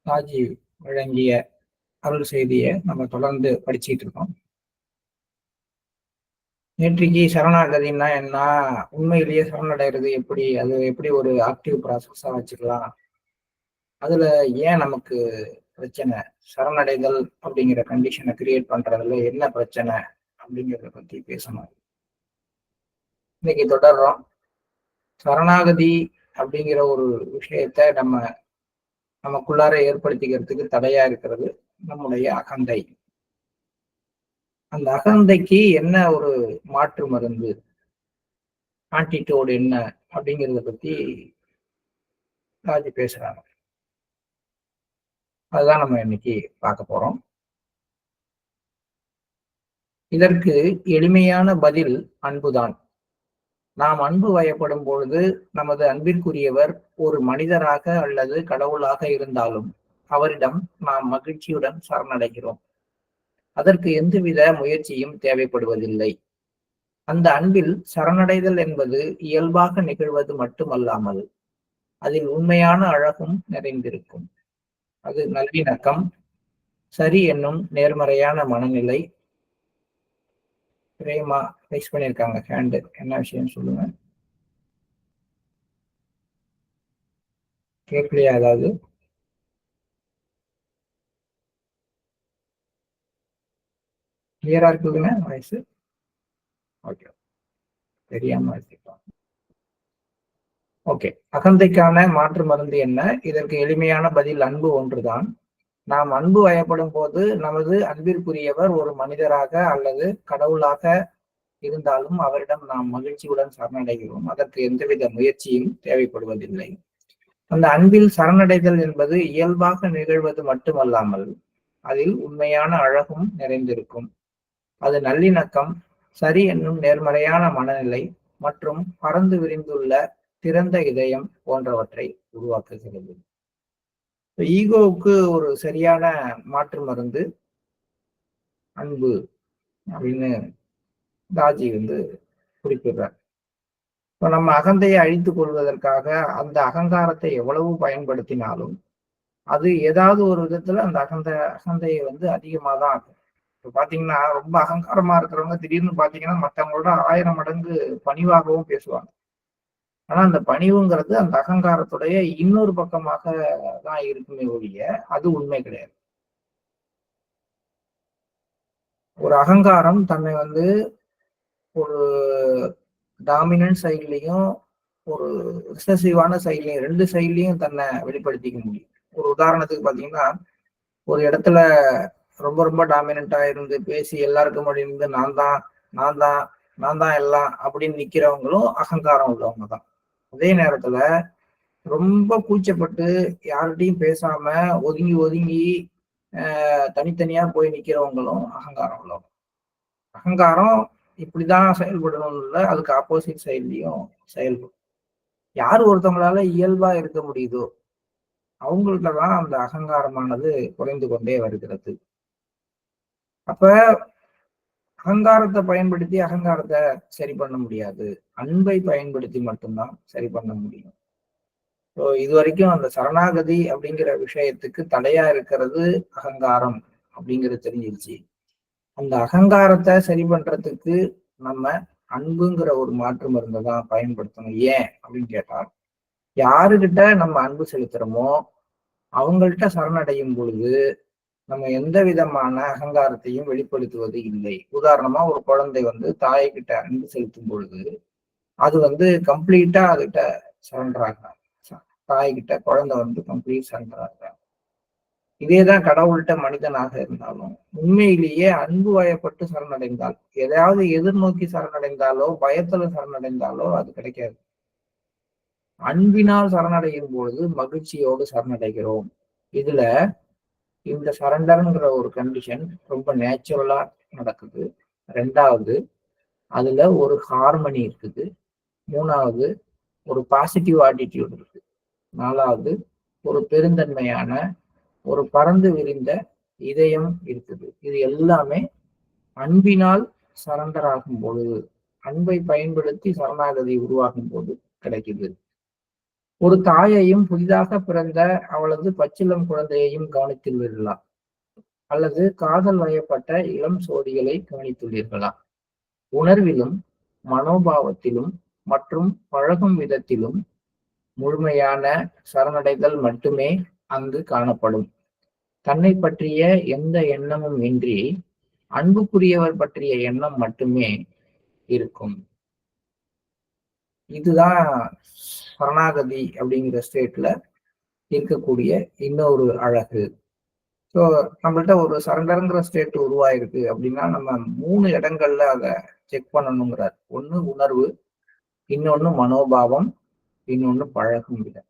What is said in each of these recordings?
சாஜி வழங்கிய அருள் செய்தியை நம்ம தொடர்ந்து படிச்சுட்டு இருக்கோம். நேற்றைக்கு சரணாகதின்னா என்ன, உண்மையிலேயே சரணடைகிறது எப்படி, அது எப்படி ஒரு ஆக்டிவ் ப்ராசஸா வச்சுக்கலாம், அதுல ஏன் நமக்கு பிரச்சனை, சரணடைதல் அப்படிங்கிற கண்டிஷனை கிரியேட் பண்றதுல என்ன பிரச்சனை அப்படிங்கிறத பத்தி பேசணும். இன்னைக்கு தொடர்றோம். சரணாகதி அப்படிங்கிற ஒரு விஷயத்த நமக்குள்ளார ஏற்படுத்திக்கிறதுக்கு தடையா இருக்கிறது நம்முடைய அகந்தை. அந்த அகந்தைக்கு என்ன ஒரு மாற்று மருந்து, ஆன்டிடோடு என்ன அப்படிங்கிறத பத்தி ராஜி பேசுறாங்க. அதுதான் நம்ம இன்னைக்கு பார்க்க போறோம். இதற்கு எளிமையான பதில் அன்புதான். நாம் அன்பு வயப்படும் பொழுது நமது அன்பிற்குரியவர் ஒரு மனிதராக அல்லது கடவுளாக இருந்தாலும் அவரிடம் நாம் மகிழ்ச்சியுடன் சரணடைகிறோம். அதற்கு எந்தவித முயற்சியும் தேவைப்படுவதில்லை. அந்த அன்பில் சரணடைதல் என்பது இயல்பாக நிகழ்வது மட்டுமல்லாமல் அதில் உண்மையான அழகும் நிறைந்திருக்கும். அது நல்லிணக்கம், சரி என்னும் நேர்மறையான மனநிலை. பிரேமா ரைஸ் பண்ணியிருக்காங்க ஹேண்டு, என்ன விஷயம் சொல்லுங்க. கேட்கலையா? ஏதாவது கிளியரா இருக்குதுங்க வாய்ஸ்? ஓகே, தெரியாம எடுத்துக்கலாம். ஓகே, அகந்தைக்கான மாற்று மருந்து என்ன? இதற்கு எளிமையான பதில் அன்பு ஒன்றுதான். நாம் அன்பு வயப்படும் போது நமது அன்பிற்குரியவர் ஒரு மனிதராக அல்லது கடவுளாக இருந்தாலும் அவரிடம் நாம் மகிழ்ச்சியுடன் சரணடைகிறோம். அதற்கு எந்தவித முயற்சியும் தேவைப்படுவதில்லை. அந்த அன்பில் சரணடைதல் என்பது இயல்பாக நிகழ்வது மட்டுமல்லாமல் அதில் உண்மையான அழகும் நிறைந்திருக்கும். அது நல்லிணக்கம், சரி என்னும் நேர்மறையான மனநிலை மற்றும் பறந்து விரிந்துள்ள திறந்த இதயம் போன்றவற்றை உருவாக்குகிறது. ஈகோவுக்கு ஒரு சரியான மாற்று மருந்து அன்பு அப்படின்னு தாஜி குறிப்பிடுறார். இப்ப நம்ம அகந்தையை அழித்துக் கொள்வதற்காக அந்த அகங்காரத்தை எவ்வளவு பயன்படுத்தினாலும் அது ஏதாவது ஒரு விதத்துல அந்த அகந்தையை அதிகமா தான் ஆகும். இப்ப பாத்தீங்கன்னா ரொம்ப அகங்காரமா இருக்கிறவங்க திடீர்னு பாத்தீங்கன்னா மத்தவங்களோட 1000 மடங்கு பணிவாகவும் பேசுவாங்க. ஆனா அந்த பணிவுங்கிறது அந்த அகங்காரத்துடைய இன்னொரு பக்கமாக தான் இருக்குமே ஒழிய அது உண்மை கிடையாது. ஒரு அகங்காரம் தன்னை ஒரு டாமினன்ட் சைட்லயும் ஒரு ரிசசிவான சைட்லயும் 2 சைட்லயும் தன்னை வெளிப்படுத்திக்க முடியும். ஒரு உதாரணத்துக்கு பாத்தீங்கன்னா, ஒரு இடத்துல ரொம்ப ரொம்ப டாமினண்டா இருந்து பேசி எல்லாருக்கும் முன்னாடி இருந்து நான் தான் நான் தான் நான் தான் எல்லாம் அப்படின்னு நிக்கிறவங்களும் அகங்காரம் உள்ளவங்க தான். அதே நேரத்துல ரொம்ப கூச்சப்பட்டு யார்கிட்டையும் பேசாம ஒதுங்கி ஒதுங்கி தனித்தனியா போய் நிக்கிறவங்களும் அகங்காரம் உள்ளவங்க. அகங்காரம் இப்படிதான் செயல்படணும் இல்லை, அதுக்கு ஆப்போசிட் சைட்லயும் செயல்படும். யார் ஒருத்தவங்களால இயல்பா இருக்க முடியுதோ அவங்கள்ட்ட தான் அந்த அகங்காரமானது குறைந்து கொண்டே வருகிறது. அப்ப அகங்காரத்தை பயன்படுத்தி அகங்காரத்தை சரி பண்ண முடியாது. அன்பை பயன்படுத்தி மட்டும்தான் சரி பண்ண முடியும். இது வரைக்கும் அந்த சரணாகதி அப்படிங்கிற விஷயத்துக்கு தடையா இருக்கிறது அகங்காரம் அப்படிங்கிறது தெரிஞ்சிருச்சு. அந்த அகங்காரத்தை சரி பண்றதுக்கு நம்ம அன்புங்கிற ஒரு மாற்று மருந்தை தான் பயன்படுத்தணும். ஏன் அப்படின்னு கேட்டா, யாருகிட்ட நம்ம அன்பு செலுத்துறோமோ அவங்கள்ட்ட சரணடையும் பொழுது நம்ம எந்த விதமான அகங்காரத்தையும் வெளிப்படுத்துவது இல்லை. உதாரணமா ஒரு குழந்தை தாய்கிட்ட அன்பு செலுத்தும் பொழுது அது கம்ப்ளீட்டா அதுகிட்ட சரண்டர் ஆகிறாங்க. தாய்கிட்ட குழந்தை கம்ப்ளீட் சரண்டர் ஆகிறாங்க. இதேதான் கடவுள்கிட்ட மனிதனாக இருந்தாலும் உண்மையிலேயே அன்பு வயப்பட்டு சரணடைந்தால், எதையாவது எதிர்நோக்கி சரணடைந்தாலோ பயத்துல சரணடைந்தாலோ அது கிடைக்காது. அன்பினால் சரணடையும் பொழுது மகிழ்ச்சியோடு சரணடைகிறோம். இதுல இந்த சரண்டர்ங்கிற ஒரு கண்டிஷன் ரொம்ப நேச்சுரலா நடக்குது. 2வது, அதுல ஒரு ஹார்மனி இருக்குது. 3வது, ஒரு பாசிட்டிவ் ஆட்டிடியூட் இருக்கு. 4வது, ஒரு பெருந்தன்மையான ஒரு பறந்து விரிந்த இதயம் இருக்குது. இது எல்லாமே அன்பினால் சரண்டர் ஆகும் பொழுது, அன்பை பயன்படுத்தி சரணாகதி உருவாகும் போது கிடைக்குது. ஒரு தாயையும் புதிதாக பிறந்த அவளது பச்சிளம் குழந்தையையும் கவனித்துள்ளீர்களா? அல்லது காதல் வயப்பட்ட இளம் சோடிகளை கவனித்துள்ளீர்களா? உணர்விலும் மனோபாவத்திலும் மற்றும் பழகும் விதத்திலும் முழுமையான சரணடைதல் மட்டுமே அங்கு காணப்படும். தன்னை பற்றிய எந்த எண்ணமும் இன்றி அன்புக்குரியவர் பற்றிய எண்ணம் மட்டுமே இருக்கும். இதுதான் சரணாகதி அப்படிங்கிற ஸ்டேட்ல இருக்கக்கூடிய இன்னொரு அழகு. ஸோ நம்மள்ட்ட ஒரு சரண்டருங்கிற ஸ்டேட் உருவாயிருக்கு அப்படின்னா நம்ம 3 இடங்கள்ல அதை செக் பண்ணணுங்கிறார். ஒண்ணு உணர்வு, இன்னொன்னு மனோபாவம், இன்னொன்னு பழகும் விதம்.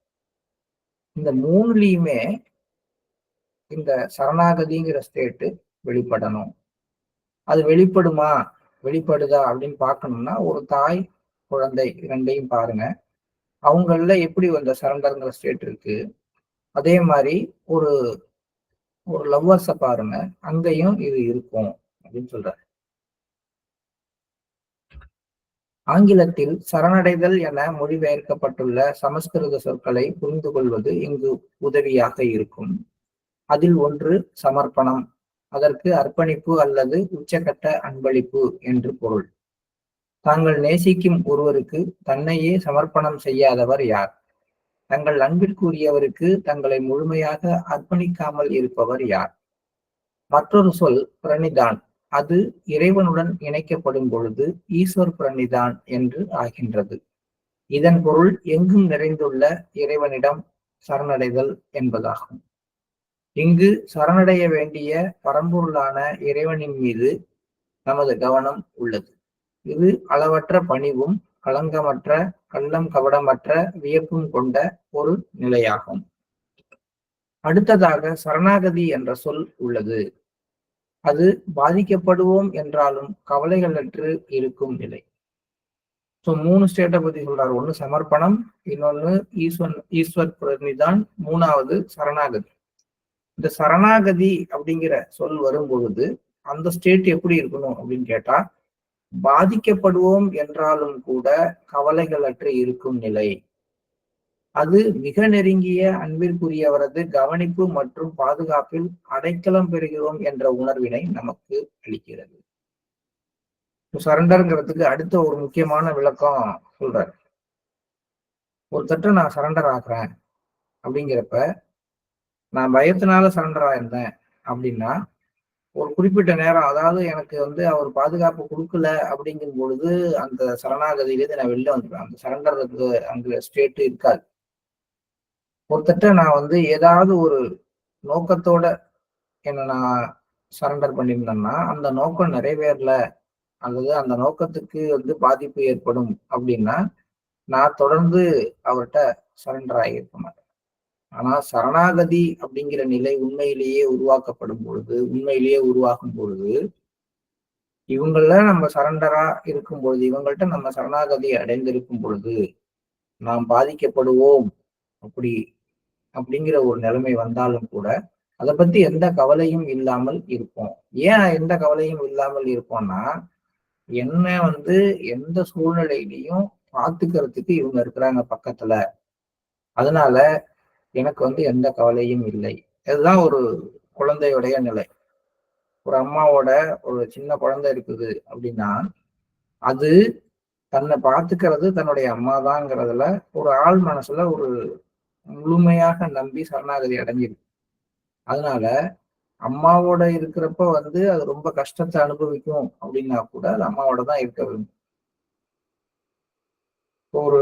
இந்த 3லயுமே இந்த சரணாகதிங்கிற ஸ்டேட் வெளிப்படணும். அது வெளிப்படுமா, வெளிப்படுதா அப்படின்னு பார்க்கணும்னா ஒரு தாய் குழந்தை 2யும் பாருங்க. அவங்கள எப்படி அந்த சரண்டருங்கிற ஸ்டேட் இருக்கு. அதே மாதிரி ஒரு ஒரு லவ்வர்ஸ பாருங்க. அங்கேயும் இது இருக்கும் அப்படின்னு சொல்றாரு. ஆங்கிலத்தில் சரணடைதல் என மொழிபெயர்க்கப்பட்டுள்ள சமஸ்கிருத சொற்களை புரிந்து கொள்வது இங்கு உதவியாக இருக்கும். அதில் ஒன்று சமர்ப்பணம். அதற்கு அர்ப்பணிப்பு அல்லது உச்சகட்ட அன்பளிப்பு என்று பொருள். தாங்கள் நேசிக்கும் ஒருவருக்கு தன்னையே சமர்ப்பணம் செய்யாதவர் யார்? தங்கள் அன்பிற்குரியவருக்கு தங்களை முழுமையாக அர்ப்பணிக்காமல் இருப்பவர் யார்? மற்றொரு சொல் பிரணிதான். அது இறைவனுடன் இணைக்கப்படும் பொழுது ஈஸ்வர் பிரணிதான் என்று ஆகின்றது. இதன் பொருள் எங்கும் நிறைந்துள்ள இறைவனிடம் சரணடைதல் என்பதாகும். இங்கு சரணடைய வேண்டிய பரம்பொருளான இறைவனின் மீது நமது கவனம் உள்ளது. இது அளவற்ற பணிவும் களங்கமற்ற கள்ளம் கபடமற்ற வியப்பும் கொண்ட ஒரு நிலையாகும். அடுத்ததாக சரணாகதி என்ற சொல் உள்ளது. அது பாதிக்கப்படுவோம் என்றாலும் கவலைகளற்று இருக்கும் நிலை. ஸோ 3 ஸ்டேட்டை பத்தி சொல்றாரு. ஒண்ணு சமர்ப்பணம், இன்னொன்னு ஈஸ்வர் பிரணிதான், 3வது சரணாகதி. இந்த சரணாகதி அப்படிங்கிற சொல் வரும் பொழுது அந்த ஸ்டேட் எப்படி இருக்கணும் அப்படின்னு கேட்டா, பாதிக்கப்படுவோம் என்றாலும் கூட கவலைகளற்று இருக்கும் நிலை. அது மிக நெருங்கிய அன்பிற்குரியவரது கவனிப்பு மற்றும் பாதுகாப்பில் அடைக்கலம் பெறுகிறோம் என்ற உணர்வினை நமக்கு அளிக்கிறது. சரண்டர்ங்கிறதுக்கு அடுத்த ஒரு முக்கியமான விளக்கம் சொல்றாரு. ஒருத்தட்ட நான் சரண்டர் ஆகுறேன் அப்படிங்கிறப்ப, நான் பயத்தினால சரண்டர் ஆயிருந்தேன் அப்படின்னா, ஒரு குறிப்பிட்ட நேரம், அதாவது எனக்கு அவர் பாதுகாப்பு கொடுக்கல அப்படிங்கும் பொழுது அந்த சரணாகதியிலேருந்து நான் வெளில வந்துடுவேன். அந்த சரண்டருக்கு அங்க ஸ்டேட் இருக்காது. ஒருத்தட்ட நான் ஏதாவது ஒரு நோக்கத்தோட என்ன நான் சரண்டர் பண்ணியிருந்தேன்னா, அந்த நோக்கம் நிறைவேறல அல்லது அந்த நோக்கத்துக்கு பாதிப்பு ஏற்படும் அப்படின்னா, நான் தொடர்ந்து அவர்கிட்ட சரண்டர் ஆகியிருக்க மாட்டேன். ஆனா சரணாகதி அப்படிங்கிற நிலை உண்மையிலேயே உருவாக்கப்படும் பொழுது, உண்மையிலேயே உருவாகும் பொழுது, இவங்கள நம்ம சரண்டரா இருக்கும் பொழுது, இவங்கள்ட்ட நம்ம சரணாகதி அடைந்திருக்கும் பொழுது, நாம் பாதிக்கப்படுவோம் அப்படிங்கிற ஒரு நிலைமை வந்தாலும் கூட, அதை பத்தி எந்த கவலையும் இல்லாமல் இருப்போம். ஏன் எந்த கவலையும் இல்லாமல் இருப்போம்னா, என்ன எந்த சூழ்நிலையிலையும் பார்த்துக்கிறதுக்கு இவங்க இருக்கிறாங்க பக்கத்துல. அதனால எனக்கு எந்த கவலையும் இல்லை. இதுதான் ஒரு குழந்தையுடைய நிலை. ஒரு அம்மாவோட ஒரு சின்ன குழந்தை இருக்குது அப்படின்னா, அது தன்னை பார்த்துக்கிறது தன்னுடைய அம்மாதாங்கிறதுல ஒரு ஆள் மனசுல ஒரு முழுமையாக நம்பி சரணாகதி அடைஞ்சிருக்கு. அதனால அம்மாவோட இருக்கிறப்ப அது ரொம்ப கஷ்டத்தை அனுபவிக்கும் அப்படின்னா கூட அது அம்மாவோட தான் இருக்க விரும்பும். ஒரு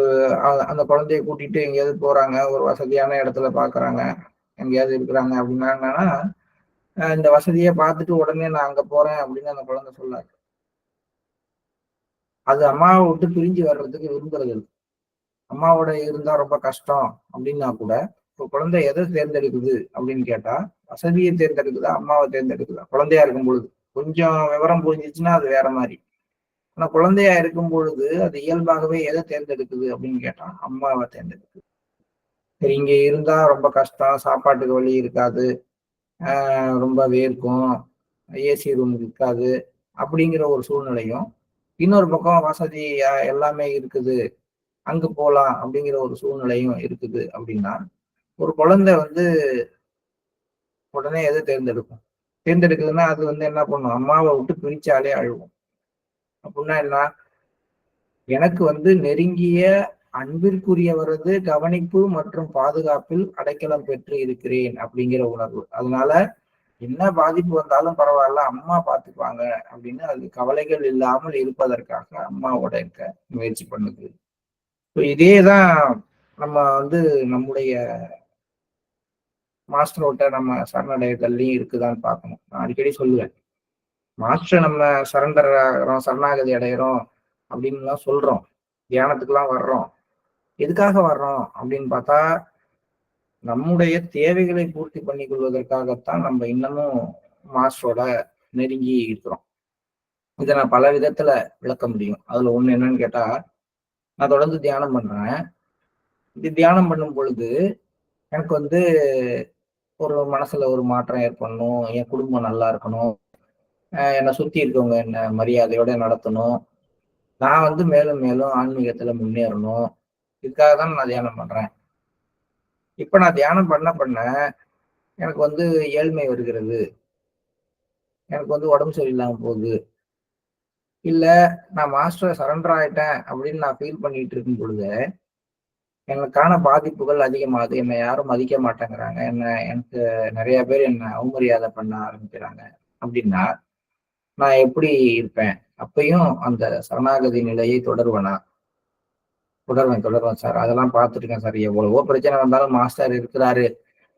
அந்த குழந்தைய கூட்டிட்டு எங்கேயாவது போறாங்க, ஒரு வசதியான இடத்துல பாக்குறாங்க, எங்கேயாவது இருக்கிறாங்க அப்படின்னா என்னன்னா, இந்த வசதியை பார்த்துட்டு உடனே நான் அங்க போறேன் அப்படின்னு அந்த குழந்தை சொல்லாது. அது அம்மாவை விட்டு பிரிஞ்சு வர்றதுக்கு விரும்புறது இல்லை. அம்மாவோட இருந்தா ரொம்ப கஷ்டம் அப்படின்னா கூட இப்போ குழந்தை எதை தேர்ந்தெடுக்குது அப்படின்னு கேட்டா, வசதியை தேர்ந்தெடுக்குதா அம்மாவை தேர்ந்தெடுக்குதா? குழந்தையா இருக்கும் பொழுது கொஞ்சம் விவரம் புரிஞ்சிச்சுன்னா அது வேற மாதிரி. ஆனா குழந்தையா இருக்கும் பொழுது அது இயல்பாகவே எதை தேர்ந்தெடுக்குது அப்படின்னு கேட்டா அம்மாவை தேர்ந்தெடுக்குது. சரி, இங்க இருந்தா ரொம்ப கஷ்டம், சாப்பாட்டுக்கு வழி இருக்காது, ரொம்ப வேர்க்கும், ஏசி ரூம் இருக்காது அப்படிங்கிற ஒரு சூழ்நிலையும், இன்னொரு பக்கம் வசதி எல்லாமே இருக்குது, அங்கு போலாம் அப்படிங்கிற ஒரு சூழ்நிலையும் இருக்குது அப்படின்னா, ஒரு குழந்தை வந்து உடனே எதை தேர்ந்தெடுக்கும்? தேர்ந்தெடுக்குதுன்னா அது வந்து என்ன பண்ணும்? அம்மாவை விட்டு பிரிச்சாலே அழுவும். அப்படின்னா என்ன? எனக்கு வந்து நெருங்கிய அன்பிற்குரியவரது கவனிப்பு மற்றும் பாதுகாப்பில் அடைக்கலம் பெற்று இருக்கிறேன் அப்படிங்கிற உணர்வு. அதனால என்ன பாதிப்பு வந்தாலும் பரவாயில்ல, அம்மா பார்த்துக்குவாங்க அப்படின்னு அது கவலைகள் இல்லாமல் இருப்பதற்காக அம்மாவோட இருக்க முயற்சி பண்ணுது. இதேதான் நம்ம வந்து நம்முடைய மாஸ்டரோட்ட நம்ம சரணடைதல்லையும் இருக்குதான்னு பார்க்கணும். நான் அடிக்கடி சொல்லுவேன். மாஸ்டர் நம்ம சரண்டர் ஆகிறோம், சரணாகதி அடைகிறோம் அப்படின்னுலாம் சொல்றோம். தியானத்துக்குலாம் வர்றோம். எதுக்காக வர்றோம் அப்படின்னு பார்த்தா, நம்முடைய தேவைகளை பூர்த்தி பண்ணிக் கொள்வதற்காகத்தான் நம்ம இன்னமும் மாஸ்டரோட நெருங்கி இருக்கிறோம். இதை நான் பல விதத்துல விளக்க முடியும். அதுல ஒண்ணு என்னன்னு கேட்டா, நான் தொடர்ந்து தியானம் பண்றேன். இது தியானம் பண்ணும் பொழுது எனக்கு வந்து ஒரு மனசுல ஒரு மாற்றம் ஏற்படணும், என் குடும்பம் நல்லா இருக்கணும், என்னை சுத்தி இருக்கவங்க என்ன மரியாதையோட நடத்தணும், நான் வந்து மேலும் மேலும் ஆன்மீகத்துல முன்னேறணும். இதுக்காக தான் நான் தியானம் பண்றேன். இப்ப நான் தியானம் பண்ண பண்ண எனக்கு வந்து ஏழ்மை வருகிறது. எனக்கு வந்து உடம்பு சரியில்லாம போகுது. இல்ல நான் மாஸ்டர் சரண்டர் ஆயிட்டேன் அப்படின்னு நான் ஃபீல் பண்ணிட்டு இருக்கும் பொழுது, எனக்கான பாதிப்புகள் அதிகமாகுது. என்னை யாரும் மதிக்க மாட்டேங்கிறாங்க. எனக்கு நிறைய பேர் என்ன அவமரியாதை பண்ண ஆரம்பிக்கிறாங்க. அப்படின்னா, நான் எப்படி இருப்பேன்? அப்பயும் அந்த சரணாகதி நிலையை தொடருவேனா? தொடருவேன் சார். அதெல்லாம் பார்த்துருக்கேன் சார். எவ்வளவோ பிரச்சனை வந்தாலும் மாஸ்டர் இருக்கிறாரு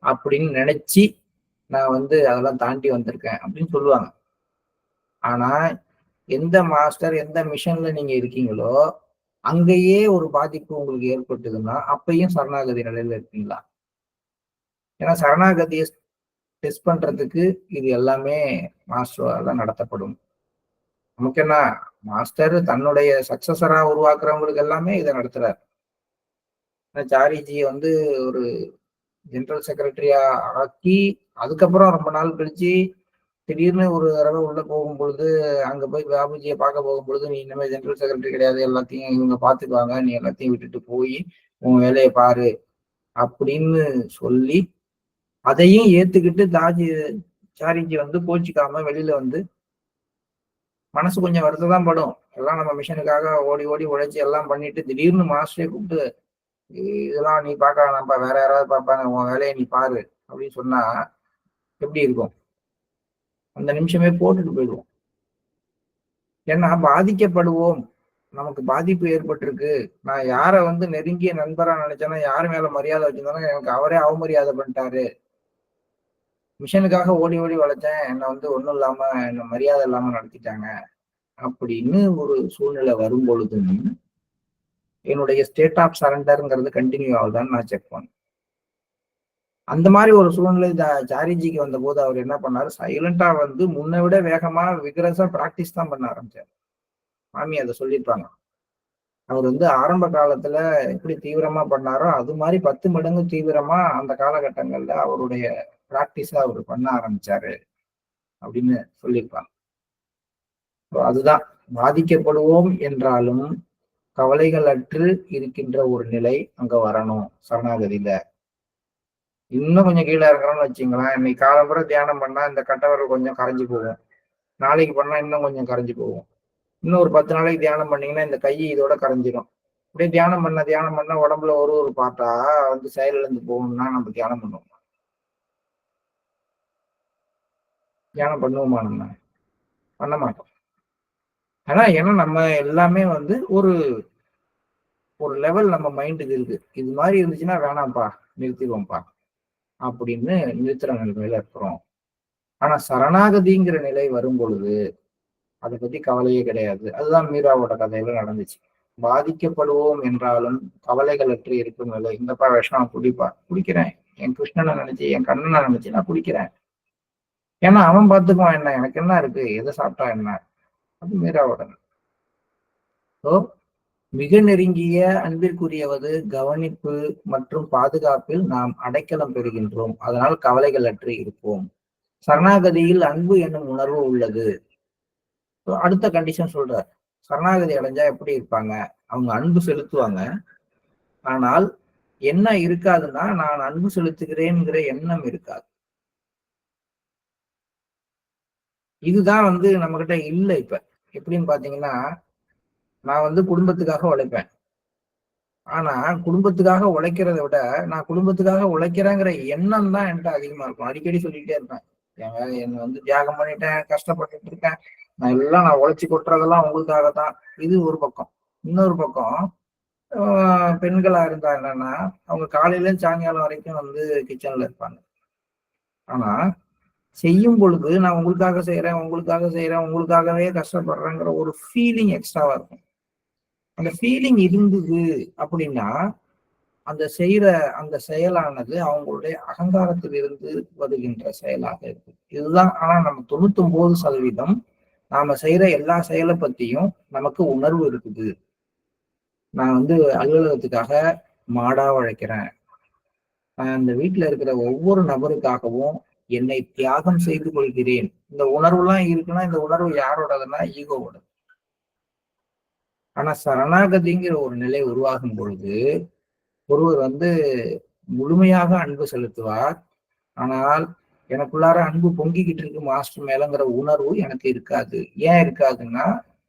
அப்படின்னு நினைச்சு நான் வந்து அதெல்லாம் தாண்டி வந்திருக்கேன் அப்படின்னு சொல்லுவாங்க. ஆனா, எந்த மாஸ்டர் எந்த மிஷன்ல நீங்க இருக்கீங்களோ, அங்கேயே ஒரு பாதிப்பு உங்களுக்கு ஏற்பட்டதுன்னா, அப்பயும் சரணாகதி நிலையில இருக்கீங்களா? ஏன்னா சரணாகதிய டெஸ்ட் பண்றதுக்கு இது எல்லாமே மாஸ்டரால நடத்தப்படும். நமக்கு என்ன மாஸ்டர் தன்னுடைய சக்சஸரா உருவாக்குறவங்களுக்கு எல்லாமே இதை நடத்துறாரு. சாரிஜியை வந்து ஒரு ஜெனரல் செக்ரட்டரியா ஆக்கி, அதுக்கப்புறம் ரொம்ப நாள் கழிச்சு திடீர்னு ஒரு தடவை உள்ள போகும் பொழுது, அங்க போய் பாபுஜியை பார்க்க போகும் பொழுது, நீ இனிமே ஜெனரல் செக்ரட்டரி கிடையாது, எல்லாத்தையும் இவங்க பார்த்துக்குவாங்க, நீ எல்லாத்தையும் விட்டுட்டு போய் உன் வேலையை பாரு அப்படின்னு சொல்லி, அதையும் ஏத்துக்கிட்டு சாரிஜி வந்து கோச்சிக்காம வெளியில வந்து மனசு கொஞ்சம் வருத்தம் தான் படும். எல்லாம் நம்ம மிஷனுக்காக ஓடி ஓடி உழைச்சி எல்லாம் பண்ணிட்டு திடீர்னு மாஸ்டரே கூப்பிட்டு இதெல்லாம் நீ பார்க்க வேணாம்ப்பா, வேற யாராவது பார்ப்பாங்க, உன் வேலையை நீ பாரு அப்படின்னு சொன்னா எப்படி இருக்கும்? அந்த நிமிஷமே போட்டுட்டு போயிடுவோம். ஏன்னா பாதிக்கப்படுவோம். நமக்கு பாதிப்பு ஏற்பட்டிருக்கு. நான் யாரை வந்து நெருங்கிய நண்பரா நினைச்சேன்னா, யாரு மேல மரியாதை வச்சிருந்தாலும் எனக்கு அவரே அவமரியாதை பண்ணிட்டாரு. மிஷனுக்காக ஓடி ஓடி வளைச்சேன். என்னை வந்து ஒண்ணும் இல்லாம என்ன மரியாதை இல்லாம நடத்திட்டாங்க. அப்படின்னு ஒரு சூழ்நிலை வரும் பொழுதும் என்னுடைய ஸ்டேட் ஆஃப் சரண்டர்ங்கிறது கண்டினியூ ஆகுதான்னு நான் செக் பண்ணேன். அந்த மாதிரி ஒரு சூழ்நிலை சாரிஜிக்கு வந்த போது அவர் என்ன பண்ணாரு, சைலண்டா வந்து முன்னை விட வேகமா விகரஸா பிராக்டிஸ் தான் பண்ண ஆரம்பிச்சார். மாமி அதை சொல்லியிருப்பாங்க. அவர் வந்து ஆரம்ப காலத்துல எப்படி தீவிரமா பண்ணாரோ அது மாதிரி 10 மடங்கு தீவிரமா அந்த காலகட்டங்கள்ல அவருடைய பிராக்டிஸ அவர் பண்ண ஆரம்பிச்சாரு அப்படின்னு சொல்லியிருப்பாங்க. அதுதான் பாதிக்கப்படுவோம் என்றாலும் கவலைகள் அற்று இருக்கின்ற ஒரு நிலை அங்க வரணும் சரணாகதியில. இன்னும் கொஞ்சம் கீழே இருக்கிறோம்னு வச்சுங்களேன், இன்னைக்கு காலம்புற தியானம் பண்ணா இந்த கட்டவரல் கொஞ்சம் கரைஞ்சு போகும், நாளைக்கு பண்ணா இன்னும் கொஞ்சம் கரைஞ்சு போகும், இன்னும் ஒரு 10 நாளைக்கு தியானம் பண்ணீங்கன்னா இந்த கை இதோட கரைஞ்சிடும். அப்படியே தியானம் பண்ண உடம்புல ஒரு ஒரு பாட்டா வந்து செயலிழந்து போகணும்னா நம்ம தியானம் பண்ணுவோம். தியானம் பண்ணுவோமா? நம்ம பண்ண மாட்டோம். ஆனா ஏன்னா நம்ம எல்லாமே வந்து ஒரு ஒரு லெவல் நம்ம மைண்டுக்கு இருக்கு. இது மாதிரி இருந்துச்சுன்னா வேணாம்ப்பா, நிறுத்திடுவோம்ப்பா அப்படின்னு நிறுத்துற நிலைமையில இருக்கிறோம். ஆனா சரணாகதிங்கிற நிலை வரும் பொழுது அதை பத்தி கவலையே கிடையாது. அதுதான் மீராவோட கதையில நடந்துச்சு. பாதிக்கப்படுவோம் என்றாலும் கவலைகள் அற்று இருக்கும் நிலை. இந்தப்பா விஷம் குடிப்பா, குடிக்கிறேன். என் கிருஷ்ணனை நினைச்சு என் கண்ணனை நினைச்சு நான் குடிக்கிறேன். ஏன்னா அவன் பார்த்துக்குவான், என்ன எனக்கு என்ன இருக்கு, எதை சாப்பிட்டா என்ன. அது மீராவோட. மிக நெருங்கிய அன்பிற்குரியவது கவனிப்பு மற்றும் பாதுகாப்பில் நாம் அடைக்கலம் பெறுகின்றோம். அதனால் கவலைகள் அற்று இருப்போம். சரணாகதியில் அன்பு என்னும் உணர்வு உள்ளது. அடுத்த கண்டிஷன் சொல்றார். சரணாகதி அடைஞ்சா எப்படி இருப்பாங்க? அவங்க அன்பு செலுத்துவாங்க. ஆனால் என்ன இருக்காதுன்னா, நான் அன்பு செலுத்துகிறேன்ங்கிற எண்ணம் இருக்காது. இதுதான் வந்து நம்மகிட்ட இல்ல இப்ப. எப்படின்னு பார்த்தீங்கன்னா, நான் வந்து குடும்பத்துக்காக உழைப்பேன். ஆனா, குடும்பத்துக்காக உழைக்கிறத விட, நான் குடும்பத்துக்காக உழைக்கிறேங்கிற எண்ணம் தான் என்ட்ட அதிகமா இருக்கும். அடிக்கடி சொல்லிட்டே இருப்பேன். ஏங்க என்ன வந்து தியாகம் பண்ணிட்டேன், கஷ்டப்பட்டுட்டு இருக்கேன். நான் உழைச்சு கொட்டுறதெல்லாம் உங்களுக்காக தான். இது ஒரு பக்கம். இன்னொரு பக்கம், அ பெண்களா இருந்தா என்னன்னா, அவங்க காலையிலேருந்து சாயங்காலம் வரைக்கும் வந்து கிச்சன்ல இருப்பாங்க. ஆனா, செய்யும் பொழுது நான் உங்களுக்காக செய்றேன், உங்களுக்காக செய்றேன், உங்களுக்காகவே கஷ்டப்படுறேங்கிற ஒரு ஃபீலிங் எக்ஸ்ட்ராவா இருக்கும். அந்த ஃபீலிங் இருந்தது அப்படின்னா, அந்த செய்ற அந்த செயலானது அவங்களுடைய அகங்காரத்திலிருந்து வருகின்ற செயலாக இருக்கு. இதுதான் ஆனா நம்ம 99% நாம செய்ற எல்லா செயல பத்தியும் நமக்கு உணர்வு இருக்குது. நான் வந்து அலுவலகத்துக்காக மாடா உழைக்கிறேன். நான் இந்த வீட்ல இருக்கிற ஒவ்வொரு நபருக்காகவும் என்னை தியாகம் செய்து கொள்கிறேன். இந்த உணர்வுலாம் இருக்குன்னா, இந்த உணர்வு யாரோடதுன்னா ஈகோவோடது. ஆனா சரணாகதிங்கிற ஒரு நிலை உருவாகும் பொழுது, ஒருவர் வந்து முழுமையாக அன்பு செலுத்துவார். ஆனால், எனக்குள்ளார அன்பு பொங்கிக்கிட்டு இருக்கு மாஸ்டர் மேலங்கிற உணர்வு எனக்கு இருக்காது. ஏன் இருக்காதுன்னா,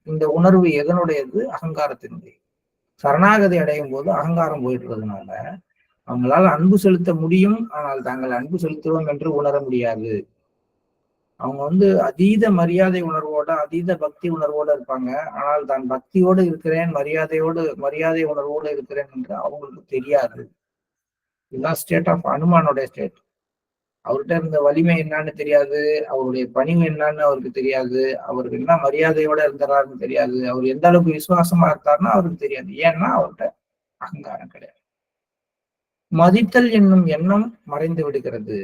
இந்த உணர்வு எதனுடையது? அகங்காரத்தினுடையது. சரணாகதி அடையும்போது அகங்காரம் போயிடுறதுனால, அவங்களால அன்பு செலுத்த முடியும். ஆனால் தாங்கள் அன்பு செலுத்துவோம் என்று உணர முடியாது. அவங்க வந்து அதீத மரியாதை உணர்வோட, அதீத பக்தி உணர்வோட இருப்பாங்க. ஆனால் தான் பக்தியோடு இருக்கிறேன், மரியாதை உணர்வோடு இருக்கிறேன் என்று அவங்களுக்கு தெரியாது. இதுதான் ஸ்டேட் ஆஃப் அனுமானுடைய ஸ்டேட். அவர்ட்ட இருந்த வலிமை என்னான்னு தெரியாது. அவருடைய பணிவு என்னான்னு அவருக்கு தெரியாது. அவருக்கு என்ன மரியாதையோட இருந்தாருன்னு தெரியாது. அவர் எந்த அளவுக்கு விசுவாசமா இருந்தாருன்னா அவருக்கு தெரியாது. ஏன்னா அவர்ட்ட அகங்காரம் கிடையாது. மதித்தல் என்னும் எண்ணம் மறைந்து விடுகிறது.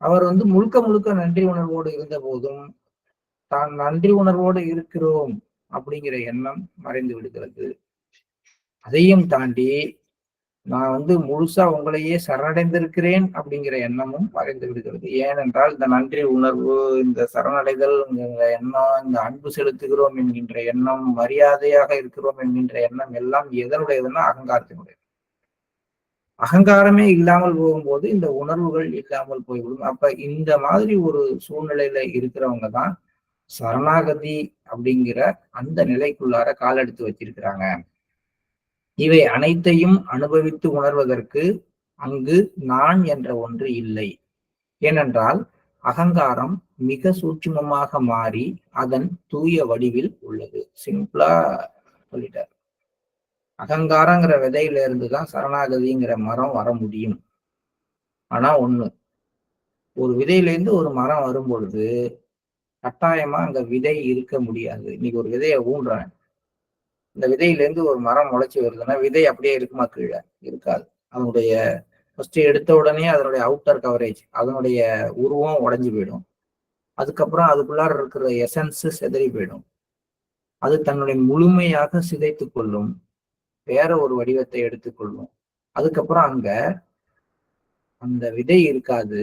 அவர் வந்து முழுக்க முழுக்க நன்றி உணர்வோடு இருந்த போதும், தான் நன்றி உணர்வோடு இருக்கிறோம் அப்படிங்கிற எண்ணம் மறைந்து விடுகிறது. அதையும் தாண்டி நான் வந்து முழுசா உங்களையே சரணடைந்திருக்கிறேன் அப்படிங்கிற எண்ணமும் மறைந்து விடுகிறது. ஏனென்றால், இந்த நன்றி உணர்வு, இந்த சரணடைதல் என்கின்ற எண்ணம், இந்த அன்பு செலுத்துகிறோம் என்கின்ற எண்ணம், மரியாதையாக இருக்கிறோம் என்கின்ற எண்ணம் எல்லாம் எதனுடையதுன்னா அகங்காரத்தினுடையது. அகங்காரமே இல்லாமல் போகும்போது இந்த உணர்வுகள் இல்லாமல் போய்விடும். அப்ப இந்த மாதிரி ஒரு சூழ்நிலையில இருக்கிறவங்க தான் சரணாகதி அப்படிங்கிற அந்த நிலைக்குள்ளார கால் எடுத்து வச்சிருக்கிறாங்க. இவை அனைத்தையும் அனுபவித்து உணர்வதற்கு அங்கு நான் என்ற ஒன்று இல்லை. ஏனென்றால் அகங்காரம் மிக சூட்சுமமாக மாறி அதன் தூய வடிவில் உள்ளது. சிம்பிளா சொல்லிட்டார். அகங்காரங்கிற விதையில இருந்துதான் சரணாகதிங்கிற மரம் வர முடியும். ஆனா ஒண்ணு, ஒரு விதையிலேருந்து ஒரு மரம் வரும் பொழுது கட்டாயமா அங்க விதை இருக்க முடியாது. இன்னைக்கு ஒரு விதைய ஊன்றேன். இந்த விதையிலேருந்து ஒரு மரம் முளைச்சு வருதுன்னா, விதை அப்படியே இருக்குமா கீழ? இருக்காது. அதனுடைய ஃபர்ஸ்ட் எடுத்த உடனே அதனுடைய அவுட்டர் கவரேஜ், அதனுடைய உருவம் உடைஞ்சு போயிடும். அதுக்கப்புறம் அதுக்குள்ளார இருக்கிற எசன்ஸ் சிதறி போயிடும். அது தன்னுடைய முழுமையாக சிதைத்துக் கொள்ளும். வேற ஒரு வடிவத்தை எடுத்துக்கொள்ளும். அதுக்கப்புறம் அங்க அந்த விதை இருக்காது.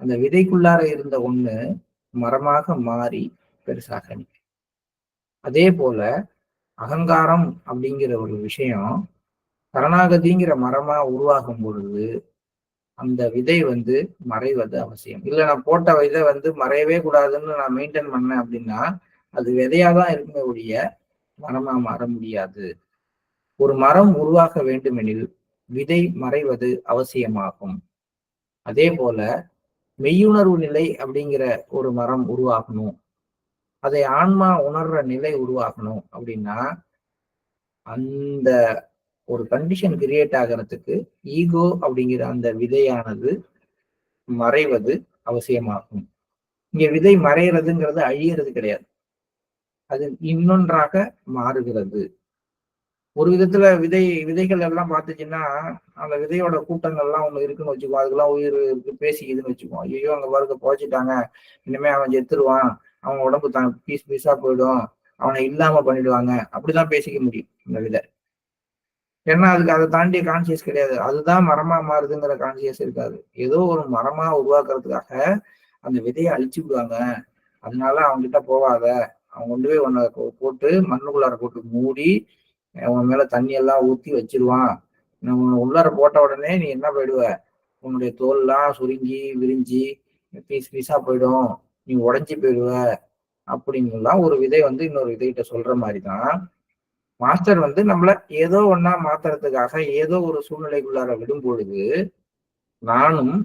அந்த விதைக்குள்ளார இருந்த ஒண்ணு மரமாக மாறி பெருசாக நிக்கும். அதே போல அகங்காரம் அப்படிங்கிற ஒரு விஷயம் சரணாகதிங்கிற மரமா உருவாகும் பொழுது அந்த விதை வந்து மறைவது அவசியம். இல்ல நான் போட்ட விதை வந்து மறையவே கூடாதுன்னு நான் மெயின்டைன் பண்ணேன் அப்படின்னா, அது விதையா தான் இருக்குமே ஒழிய மரமா மாற முடியாது. ஒரு மரம் உருவாக வேண்டுமெனில் விதை மறைவது அவசியமாகும். அதே போல மெய்யுணர்வு நிலை அப்படிங்கிற ஒரு மரம் உருவாகணும். அதை ஆன்மா உணர்ற நிலை உருவாகணும் அப்படின்னா, அந்த ஒரு கண்டிஷன் கிரியேட் ஆகறதுக்கு ஈகோ அப்படிங்கிற அந்த விதையானது மறைவது அவசியமாகும். இங்க விதை மறையறதுங்கிறது அழியறது கிடையாது. அது இன்னொன்றாக மாறுகிறது. ஒரு விதத்துல விதைகள் எல்லாம் பார்த்துச்சுன்னா, அந்த விதையோட கூட்டங்கள்லாம் ஒண்ணு இருக்குன்னு வச்சுக்குவோம். அதுக்கெல்லாம் உயிர் இருக்கு, பேசிக்குதுன்னு வச்சுக்குவோம். ஐயையோ! அங்க பாருங்க பொழச்சுட்டாங்க. இனிமே அவன் செத்துருவான். அவன் உடம்பு பீஸ் பீஸா போயிடும். அவன இல்லாம பண்ணிடுவாங்க. அப்படிதான் பேசிக்க முடியும் இந்த விதை. ஏன்னா அதுக்கு அதை தாண்டிய கான்சியஸ் கிடையாது. அதுதான் மரமா மாறுதுங்கிற கான்சியஸ் இருக்காது. ஏதோ ஒரு மரமா உருவாக்குறதுக்காக அந்த விதைய அழிச்சு விடுவாங்க. அதனால அவன்கிட்ட போகாத. அவன் கொண்டு போய் உன்னை போட்டு மண்ணுக்குள்ளார போட்டு மூடி, உன் மேல தண்ணி எல்லாம் ஊத்தி வச்சிருவான். நம்ம உள்ளார போட்ட உடனே நீ என்ன போயிடுவ, உன்னுடைய தோல்லாம் சுருங்கி விரிஞ்சி பீஸ் பீஸா போயிடும், நீ உடைஞ்சு போயிடுவ அப்படின்னுலாம் ஒரு விதை வந்து இன்னொரு விதைகிட்ட சொல்ற மாதிரிதான் மாஸ்டர் வந்து நம்மள ஏதோ ஒண்ணா மாத்துறதுக்காக ஏதோ ஒரு சூழ்நிலைக்குள்ளார விடும் பொழுது நானும்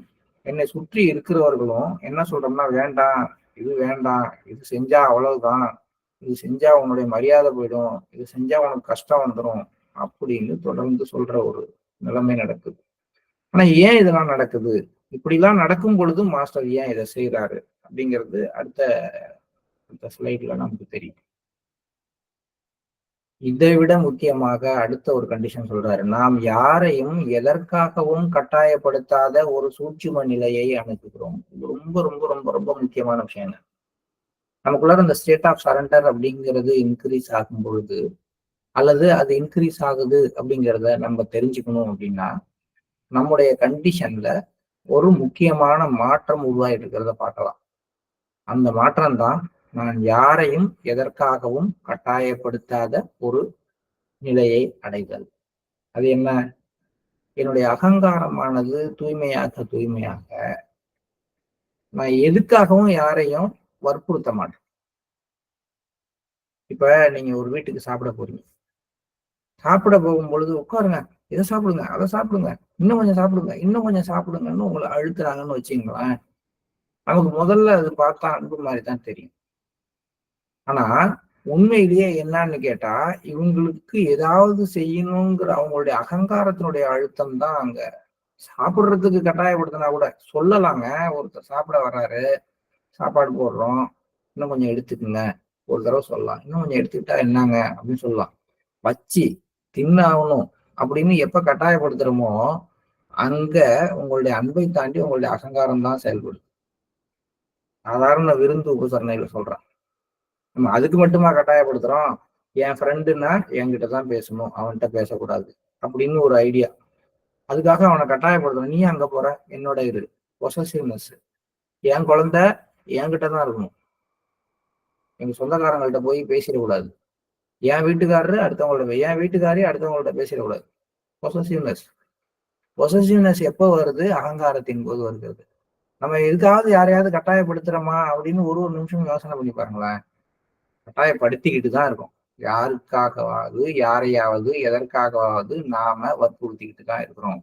என்னை சுற்றி இருக்கிறவர்களும் என்ன சொல்றோம்னா, வேண்டாம், இது வேண்டாம், இது செஞ்சா அவ்வளவுதான், இது செஞ்சா உன்னுடைய மரியாதை போயிடும், இது செஞ்சா உனக்கு கஷ்டம் வந்துடும் அப்படின்னு தொடர்ந்து சொல்ற ஒரு நிலைமை நடக்குது. ஆனா ஏன் இதெல்லாம் நடக்குது? இப்படிலாம் நடக்கும் பொழுது மாஸ்டர் ஏன் இதை செய்யறாரு அப்படிங்கிறது அடுத்த அடுத்த ஸ்லைட்ல நமக்கு தெரியும். இதை விட முக்கியமாக அடுத்த ஒரு கண்டிஷன் சொல்றாரு. நாம் யாரையும் எதற்காகவும் கட்டாயப்படுத்தாத ஒரு சூட்சும நிலையை அணுகுகிறோம். இது ரொம்ப ரொம்ப ரொம்ப ரொம்ப முக்கியமான விஷயம். நமக்குள்ளார இந்த ஸ்டேட் ஆஃப் சரண்டர் அப்படிங்கிறது இன்க்ரீஸ் ஆகும் பொழுது, அல்லது அது இன்க்ரீஸ் ஆகுது அப்படிங்கிறத நம்ம தெரிஞ்சுக்கணும் அப்படின்னா, நம்முடைய கண்டிஷன்ல ஒரு முக்கியமான மாற்றம் உருவாகிட்டு இருக்கிறத பார்க்கலாம். அந்த மாற்றம் தான் நான் யாரையும் எதற்காகவும் கட்டாயப்படுத்தாத ஒரு நிலையை அடைதல். அது என்ன? என்னுடைய அகங்காரமானது தூய்மையாக தூய்மையாக நான் எதுக்காகவும் யாரையும் வற்புறுத்த மாட்டேன். இப்ப நீங்க ஒரு வீட்டுக்கு சாப்பிட போறீங்க. சாப்பிட போகும்பொழுது உட்காருங்க, இதை சாப்பிடுங்க, அதை சாப்பிடுங்க, இன்னும் கொஞ்சம் சாப்பிடுங்க, இன்னும் கொஞ்சம் சாப்பிடுங்கன்னு உங்களை அழுத்துறாங்கன்னு வச்சுங்களேன். நமக்கு முதல்ல அது பார்த்தா அன்பு மாதிரி தான் தெரியும். ஆனா உண்மையிலேயே என்னன்னு கேட்டா, இவங்களுக்கு ஏதாவது செய்யணுங்கிற அவங்களுடைய அகங்காரத்தினுடைய அழுத்தம் தான் அங்க. சாப்பிடுறதுக்கு கட்டாயப்படுத்தினா கூட சொல்லலாங்க. ஒருத்தர் சாப்பிட வர்றாரு, சாப்பாடு போடுறோம், இன்னும் கொஞ்சம் எடுத்துக்குங்க, ஒரு தடவை சொல்லலாம். இன்னும் கொஞ்சம் எடுத்துக்கிட்டா என்னங்க அப்படின்னு சொல்லலாம். வச்சு தின்னு ஆகணும் அப்படின்னு எப்ப கட்டாயப்படுத்துறோமோ, அங்க உங்களுடைய அன்பை தாண்டி உங்களுடைய அகங்காரம் தான் செயல்படும். சாதாரண விருந்து உபசரணையில சொல்றேன். நம்ம அதுக்கு மட்டுமா கட்டாயப்படுத்துறோம்? என் ஃப்ரெண்டுன்னா என்கிட்ட தான் பேசணும், அவன்கிட்ட பேசக்கூடாது அப்படின்னு ஒரு ஐடியா. அதுக்காக அவனை கட்டாயப்படுத்தணும். நீ அங்க போற, என்னோட இரு. பொசசிவ்னஸ். என் குழந்தை என்கிட்ட தான் இருக்கணும், எங்க சொந்தக்காரங்கள்ட்ட போய் பேசிடக்கூடாது. என் வீட்டுக்காரரு அடுத்தவங்களோட, என் வீட்டுக்காரி அடுத்தவங்கள்ட்ட பேசிடக்கூடாது. பொசசிவ்னஸ். பொசசிவ்னஸ் எப்போ வருது? அகங்காரத்தின் போது வருகிறது. நம்ம எதுக்காவது யாரையாவது கட்டாயப்படுத்துறோமா அப்படின்னு ஒரு ஒரு நிமிஷம் யோசனை பண்ணி பாருங்களேன். கட்டாயப்படுத்திக்கிட்டு தான் இருக்கோம். யாருக்காகவாவது யாரையாவது எதற்காகவாவது நாம வற்புறுத்திக்கிட்டு தான் இருக்கிறோம்.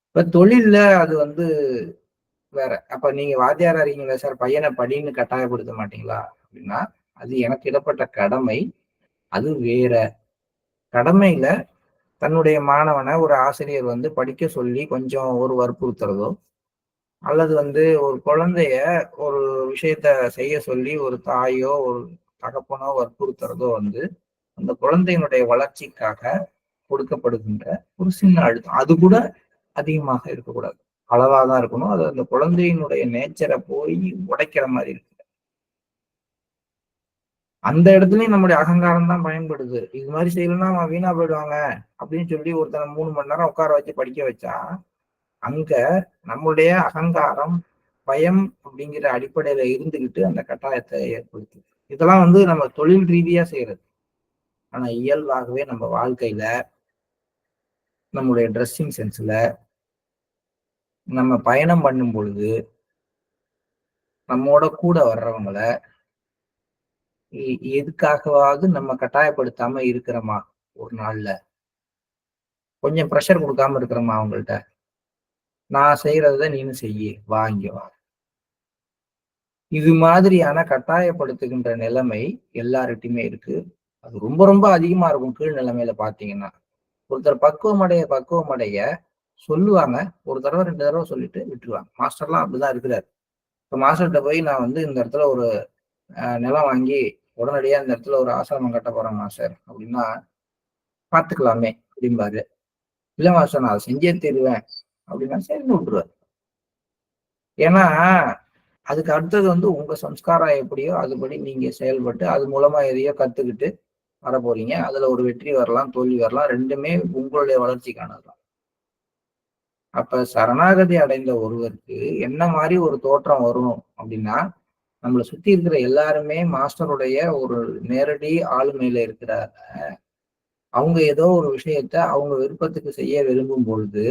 இப்ப தொழில்ல அது வந்து வேற. அப்ப நீங்க வாத்தியாரா இருக்கீங்களா சார், பையனை படின்னு கட்டாயப்படுத்த மாட்டீங்களா அப்படின்னா, அது எனக்கு இடப்பட்ட கடமை. அது வேற. கடமையில தன்னுடைய மாணவனை ஒரு ஆசிரியர் வந்து படிக்க சொல்லி கொஞ்சம் ஒரு வற்புறுத்துறதோ, அல்லது வந்து ஒரு குழந்தைய ஒரு விஷயத்த செய்ய சொல்லி ஒரு தாயோ ஒரு தகப்பனோ வற்புறுத்துறதோ வந்து அந்த குழந்தையினுடைய வளர்ச்சிக்காக கொடுக்கப்படுகின்ற ஒரு சின்ன அழுத்தம். அது கூட அதிகமாக இருக்கக்கூடாது, அளவாதான் இருக்கணும். அது அந்த குழந்தையினுடைய நேச்சரை போய் உடைக்கிற மாதிரி இருக்கு. அந்த இடத்துலயும் நம்முடைய அகங்காரம் தான் பயன்படுது. இது மாதிரி செய்யலன்னா அவன் வீணா போயிடுவாங்க அப்படின்னு சொல்லி ஒருத்தனை 3 மணி நேரம் உட்கார வச்சு படிக்க வச்சா, அங்க நம்முடைய அகங்காரம் பயம் அப்படிங்கிற அடிப்படையில இருந்துகிட்டு அந்த கட்டாயத்தை ஏற்படுத்துது. இதெல்லாம் வந்து நம்ம தொழில் ரீதியா செய்யறது. ஆனா இயல்பாகவே நம்ம வாழ்க்கையில நம்முடைய ட்ரெஸ்ஸிங் சென்ஸ்ல நம்ம பயணம் பண்ணும் பொழுது நம்மோட கூட வர்றவங்கள எதுக்காகவாவது நம்ம கட்டாயப்படுத்தாம இருக்கிறோமா? ஒரு நாள்ல கொஞ்சம் ப்ரெஷர் கொடுக்காம இருக்கிறோமா அவங்கள்ட்ட? நான் செய்யறத நீனும் செய்யி, வா இங்க வா. இது மாதிரியான கட்டாயப்படுத்துகின்ற நிலைமை எல்லார்கிட்டயுமே இருக்கு. அது ரொம்ப ரொம்ப அதிகமா இருக்கும் கீழ் நிலைமையில பாத்தீங்கன்னா. ஒருத்தர் பக்குவம் அடைய சொல்லுவாங்க. ஒரு தடவை 2 தடவை சொல்லிட்டு விட்டுருவாங்க. மாஸ்டர்லாம் அப்படிதான் இருக்கிறாரு. இப்ப மாஸ்டர்கிட்ட போய் நான் வந்து இந்த இடத்துல ஒரு நிலம் வாங்கி உடனடியா இந்த இடத்துல ஒரு ஆசிரமம் கட்ட போறேன் மாஸ்டர் அப்படின்னா, பாத்துக்கலாமே அப்படிம்பாரு. இல்ல மாஸ்டர் நான் அதை செஞ்சே தீருவேன் அப்படின்னா சரின்னு விட்டுருவாரு. ஏன்னா அதுக்கு அடுத்தது வந்து உங்க சம்ஸ்காரம் எப்படியோ அதுபடி நீங்க செயல்பட்டு அது மூலமா எதையோ கத்துக்கிட்டு வர போறீங்க. அதுல ஒரு வெற்றி வரலாம், தோல்வி வரலாம். 2மே உங்களுடைய வளர்ச்சிக்கானதுதான். அப்ப சரணாகதி அடைந்த ஒருவருக்கு என்ன மாதிரி ஒரு தோற்றம் வரும் அப்படின்னா, நம்மளை சுத்தி இருக்கிற எல்லாருமே மாஸ்டருடைய ஒரு நேரடி ஆளுமையில இருக்கிறார். அவங்க ஏதோ ஒரு விஷயத்த அவங்க விருப்பத்துக்கு செய்ய விரும்பும் பொழுது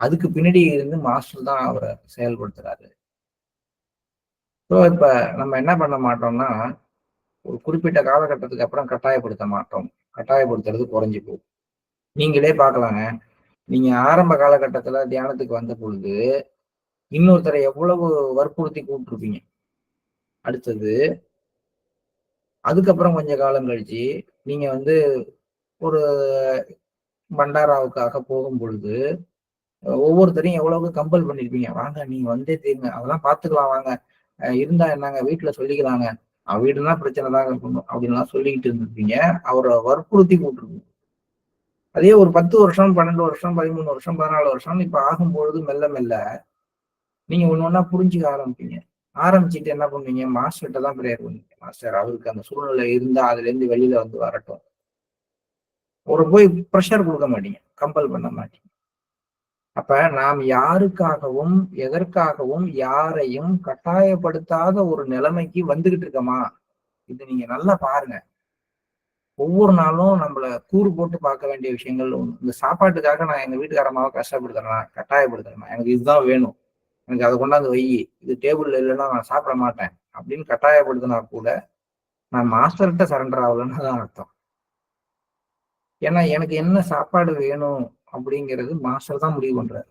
அதுக்கு பின்னாடி இருந்து மாஸ்டர் தான் அவரை செயல்படுத்துறாரு. ஸோ இப்ப நம்ம என்ன பண்ண மாட்டோம்னா, ஒரு குறிப்பிட்ட காலகட்டத்துக்கு அப்புறம் கட்டாயப்படுத்த மாட்டோம். கட்டாயப்படுத்துறது குறைஞ்சு போகும். நீங்களே பார்க்கலாங்க. நீங்க ஆரம்ப காலகட்டத்துல தியானத்துக்கு வந்த பொழுது, இன்னொருத்தரை எவ்வளவு வற்புறுத்தி கூப்பிட்டுருப்பீங்க. அடுத்தது, அதுக்கப்புறம் கொஞ்ச காலம் கழிச்சு, நீங்க வந்து ஒரு பண்டாராவுக்காக போகும்பொழுது, ஒவ்வொருத்தரையும் எவ்வளவு கம்பல் பண்ணியிருப்பீங்க. "வாங்க நீங்க வந்தே தீருங்க. அதெல்லாம் பார்த்துக்கலாம் வாங்க. இருந்தா என்னங்க வீட்ல சொல்லிக்கலாங்க. வீடுனா பிரச்சனை தாங்க பண்ணும்." அப்படின்லாம் சொல்லிக்கிட்டு இருந்திருப்பீங்க. அவர வற்புறுத்தி கூப்பிட்டுருப்பீங்க. அதே ஒரு 10 வருஷம், 12 வருஷம், 13 வருஷம், 14 வருஷம்னு இப்ப ஆகும்பொழுது மெல்ல மெல்ல நீங்க ஒண்ணு ஒண்ணா புரிஞ்சுக்க ஆரம்பிப்பீங்க. ஆரம்பிச்சுட்டு என்ன பண்ணுவீங்க? மாஸ்டர்ட்ட தான் பிரேயர் பண்ணுவீங்க. மாஸ்டர் அவருக்கு அந்த சூழ்நிலை இருந்தா அதுலேருந்து வெளியில வந்து வரட்டும். ஒரு போய் பிரஷர் குடுக்க மாட்டீங்க. கம்பல் பண்ண மாட்டீங்க. அப்ப நாம் யாருக்காகவும், எதற்காகவும் யாரையும் கட்டாயப்படுத்தாத ஒரு நிலைமைக்கு வந்துகிட்டு இருக்கோமா? இத நீங்க நல்லா பாருங்க. ஒவ்வொரு நாளும் நம்மள கூறு போட்டு பார்க்க வேண்டிய விஷயங்கள் உண்டு. இந்த சாப்பாட்டுக்காக நான் எங்க வீட்டுக்கார அம்மாவ கஷ்டப்படுத்துறேனா? கட்டாயப்படுத்துறேனா? எனக்கு இதுதான் வேணும். எனக்கு அத கொண்டாந்து வையி. இது டேபிள்ல இல்லன்னா நான் சாப்பிட மாட்டேன். அப்படின்னு கட்டாயப்படுத்தினா கூட, நான் மாஸ்டர்ட்ட சரண்டர் ஆகலன்னு தான் அர்த்தம். ஏன்னா எனக்கு என்ன சாப்பாடு வேணும் அப்படிங்கிறது மாஸ்டர் தான் முடிவு பண்றாரு.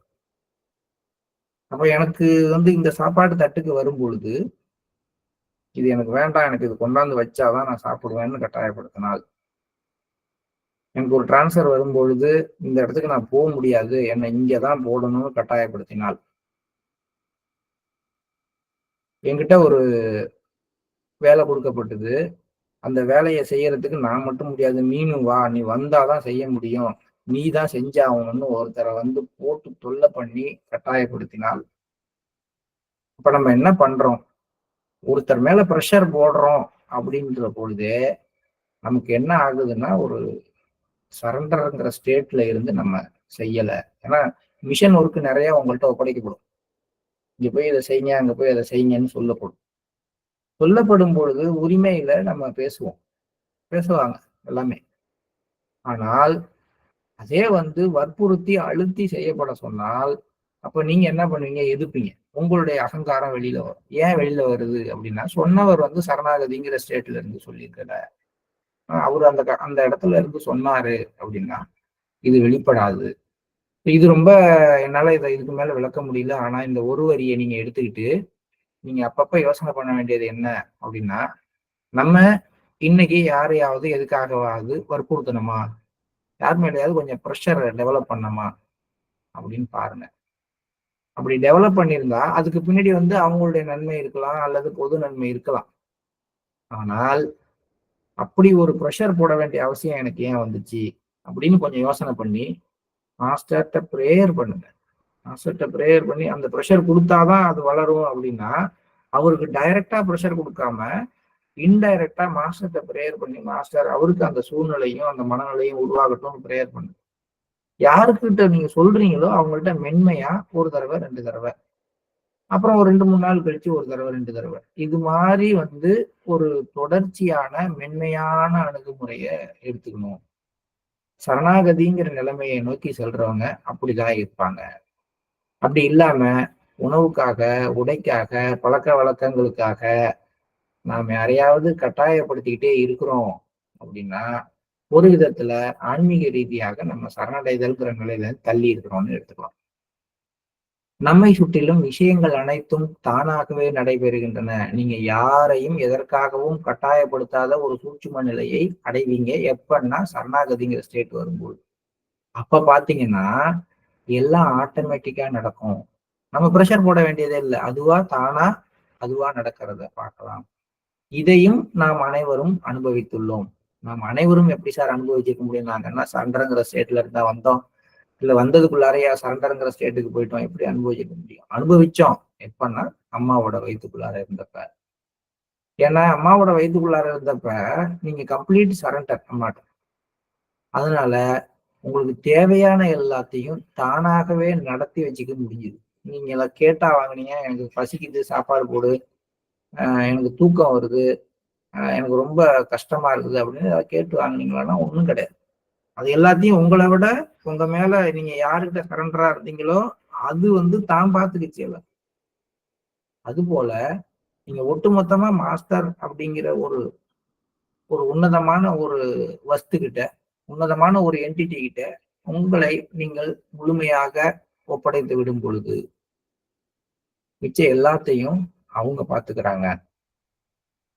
அப்ப எனக்கு வந்து இந்த சாப்பாடு தட்டுக்கு வரும்பொழுது, இது எனக்கு வேண்டாம். எனக்கு இது கொண்டாந்து வச்சா தான் நான் சாப்பிடுவேன்னு கட்டாயப்படுத்தினால், எனக்கு ஒரு டிரான்ஸ்ஃபர் வரும்பொழுது, இந்த இடத்துக்கு நான் முடியாது. என்ன இங்க தான் போடணும்னு கட்டாயப்படுத்தினால், என்கிட்ட ஒரு வேலை குடுக்கப்பட்டது. அந்த வேலைய செய்யறதுக்கு நான் மட்டும் முடியாது. நீனும் வா! நீ வந்தா தான் செய்ய முடியும். நீ தான் செஞ்சாகணும்னு ஒருத்தர வந்து போட்டு தொல்ல பண்ணி கட்டாயப்படுத்தினால், அப்ப நம்ம என்ன பண்றோம்? ஒருத்தர் மேல பிரஷர் போடுறோம் அப்படின்ற பொழுதே, நமக்கு என்ன ஆகுதுன்னா, ஒரு சரண்டர்ங்கிற ஸ்டேட்ல இருந்து நம்ம செய்யல. ஏன்னா, மிஷன் ஒர்க் நெறைய உங்கள்ட்ட ஒப்படைக்கப்படும். இங்க போய் இத செய்யுங்க, அங்க போய் அத செய்யுங்கன்னு சொல்லப்படும். சொல்லப்படும் பொழுது உரிமையில நம்ம பேசுவோம். பேசுவாங்க எல்லாமே. ஆனால் அதே வந்து வற்புறுத்தி, அழுத்தி செய்யப்பட சொன்னால், அப்ப நீங்க என்ன பண்ணுவீங்க? எதிர்ப்பீங்க. உங்களுடைய அகங்காரம் வெளியில வரும். ஏன் வெளியில வருது அப்டின்னா, சொன்னவர் வந்து சரணாகதிங்கிற ஸ்டேட்ல இருந்து சொல்லியிருக்கல. அவரு அந்த இடத்துல இருந்து சொன்னாரு அப்டின்னா, இது வெளிப்படாது. இது ரொம்ப என்னால இதுக்கு மேல விளக்க முடியல. ஆனா இந்த ஒரு வரிய நீங்க எடுத்துக்கிட்டு, நீங்க அப்பப்ப யோசனை பண்ண வேண்டியது என்ன அப்டின்னா, நம்ம இன்னைக்கு யாரையாவது எதுக்காகவாவது வற்புறுத்தணுமா? யார் மேலயாவது கொஞ்சம் பிரஷர் டெவலப் பண்ணோமா? அப்டின்னு பாருங்க. அப்படி டெவலப் பண்ணியிருந்தா, அதுக்கு பின்னாடி வந்து அவங்களுடைய நன்மை இருக்கலாம், அல்லது பொது நன்மை இருக்கலாம். ஆனால், அப்படி ஒரு பிரஷர் போட வேண்டிய அவசியம் எனக்கு ஏன் வந்துச்சு? அப்படின்னு கொஞ்சம் யோசனை பண்ணி, மாஸ்டர்ட்ட பிரேயர் பண்ணுங்க. மாஸ்டர்ட்ட பிரேயர் பண்ணி, அந்த பிரஷர் குடுத்தா தான் அது வளரும் அப்படின்னா, அவருக்கு டைரக்ட்டா பிரஷர் குடுக்காம, இன்டைரக்ட்டா மாஸ்டர்ட்ட பிரேயர் பண்ணி, மாஸ்டர் அவருக்கு அந்த சூழ்நிலையும், அந்த மனநிலையும் உருவாகட்டும்னு பிரேயர் பண்ணுங்க. யாருக்கிட்ட நீங்க சொல்றீங்களோ, அவங்கள்ட்ட மென்மையா 1 தடவ, 2 தடவ அப்புறம் ஒரு 2, 3 நாள் கழிச்சு 1 தடவ, 2 தடவ. இது மாரி வந்து ஒரு தொடர்ச்சியான மென்மையான அணுகுமுறைய எடுத்துக்கணும். சரணாகதிங்கிற நிலைமைய நோக்கி செல்றவங்க அப்படிதான் இருப்பாங்க. அப்படி இல்லாம உணவுக்காக, உடைக்காக, பழக்கவழக்கங்களுக்காக நாம யாரையாவது கட்டாயப்படுத்திக்கிட்டே இருக்கிறோம் அப்படின்னா, ஒரு விதத்துல ஆன்மீக ரீதியாக நம்ம சரணடைதல்ங்கிற நிலையில தள்ளி இருக்கிறோம்னு எடுத்துக்கலாம். நம்மை சுற்றிலும் விஷயங்கள் அனைத்தும் தானாகவே நடைபெறுகின்றன. நீங்க யாரையும் எதற்காகவும் கட்டாயப்படுத்தாத ஒரு சூட்சும நிலையை அடைவீங்க. எப்பன்னா சரணாகதிங்கிற ஸ்டேட் வரும்போது. அப்ப பார்த்தீங்கன்னா, எல்லாம் ஆட்டோமேட்டிக்கா நடக்கும். நம்ம பிரஷர் போட வேண்டியதே இல்ல. அதுவா தானா, அதுவா நடக்கிறத பார்க்கலாம். இதையும் நாம் அனைவரும் அனுபவித்துள்ளோம். நாம் அனைவரும் எப்படி சார் அனுபவிச்சிருக்க முடியும்? நாங்க என்ன சரண்டர்ங்கிற ஸ்டேட்ல இருந்தா வந்தோம். இல்ல வந்ததுக்குள்ளாரையா சரண்டர்ங்கிற ஸ்டேட்டுக்கு போயிட்டோம். எப்படி அனுபவிக்க முடியும்? அனுபவிச்சோம். எப்பன்னா, அம்மாவோட வயித்துக்குள்ளார இருந்தப்ப. ஏன்னா, அம்மாவோட வயித்துக்குள்ளார இருந்தப்ப, நீங்க கம்ப்ளீட் சரண்டர் அம்மாட்ட. அதனால, உங்களுக்கு தேவையான எல்லாத்தையும் தானாகவே நடத்தி வச்சுக்க முடியுது. நீங்க எல்லாம் கேட்டா வாங்குனீங்க, எனக்கு பசிக்குது சாப்பாடு போடு, எனக்கு தூக்கம் வருது, எனக்கு ரொம்ப கஷ்டமா இருக்குது அப்படின்னு ஏதாவது கேட்டு வாங்குனீங்களான்னா ஒண்ணும் கிடையாது. அது எல்லாத்தையும் உங்களை விட உங்க மேல நீங்க யாருக்கிட்ட சரண்டரா இருந்தீங்களோ அது வந்து தான் பார்த்துக்கிச்சு எல்லாம். அது போல நீங்க ஒட்டுமொத்தமா மாஸ்டர் அப்படிங்கிற ஒரு ஒரு உன்னதமான ஒரு வஸ்து கிட்ட, உன்னதமான ஒரு என்டிட்டி கிட்ட உங்களை நீங்கள் முழுமையாக ஒப்படைத்து விடும் பொழுது மிச்சம் எல்லாத்தையும் அவங்க பாத்துக்கிறாங்க.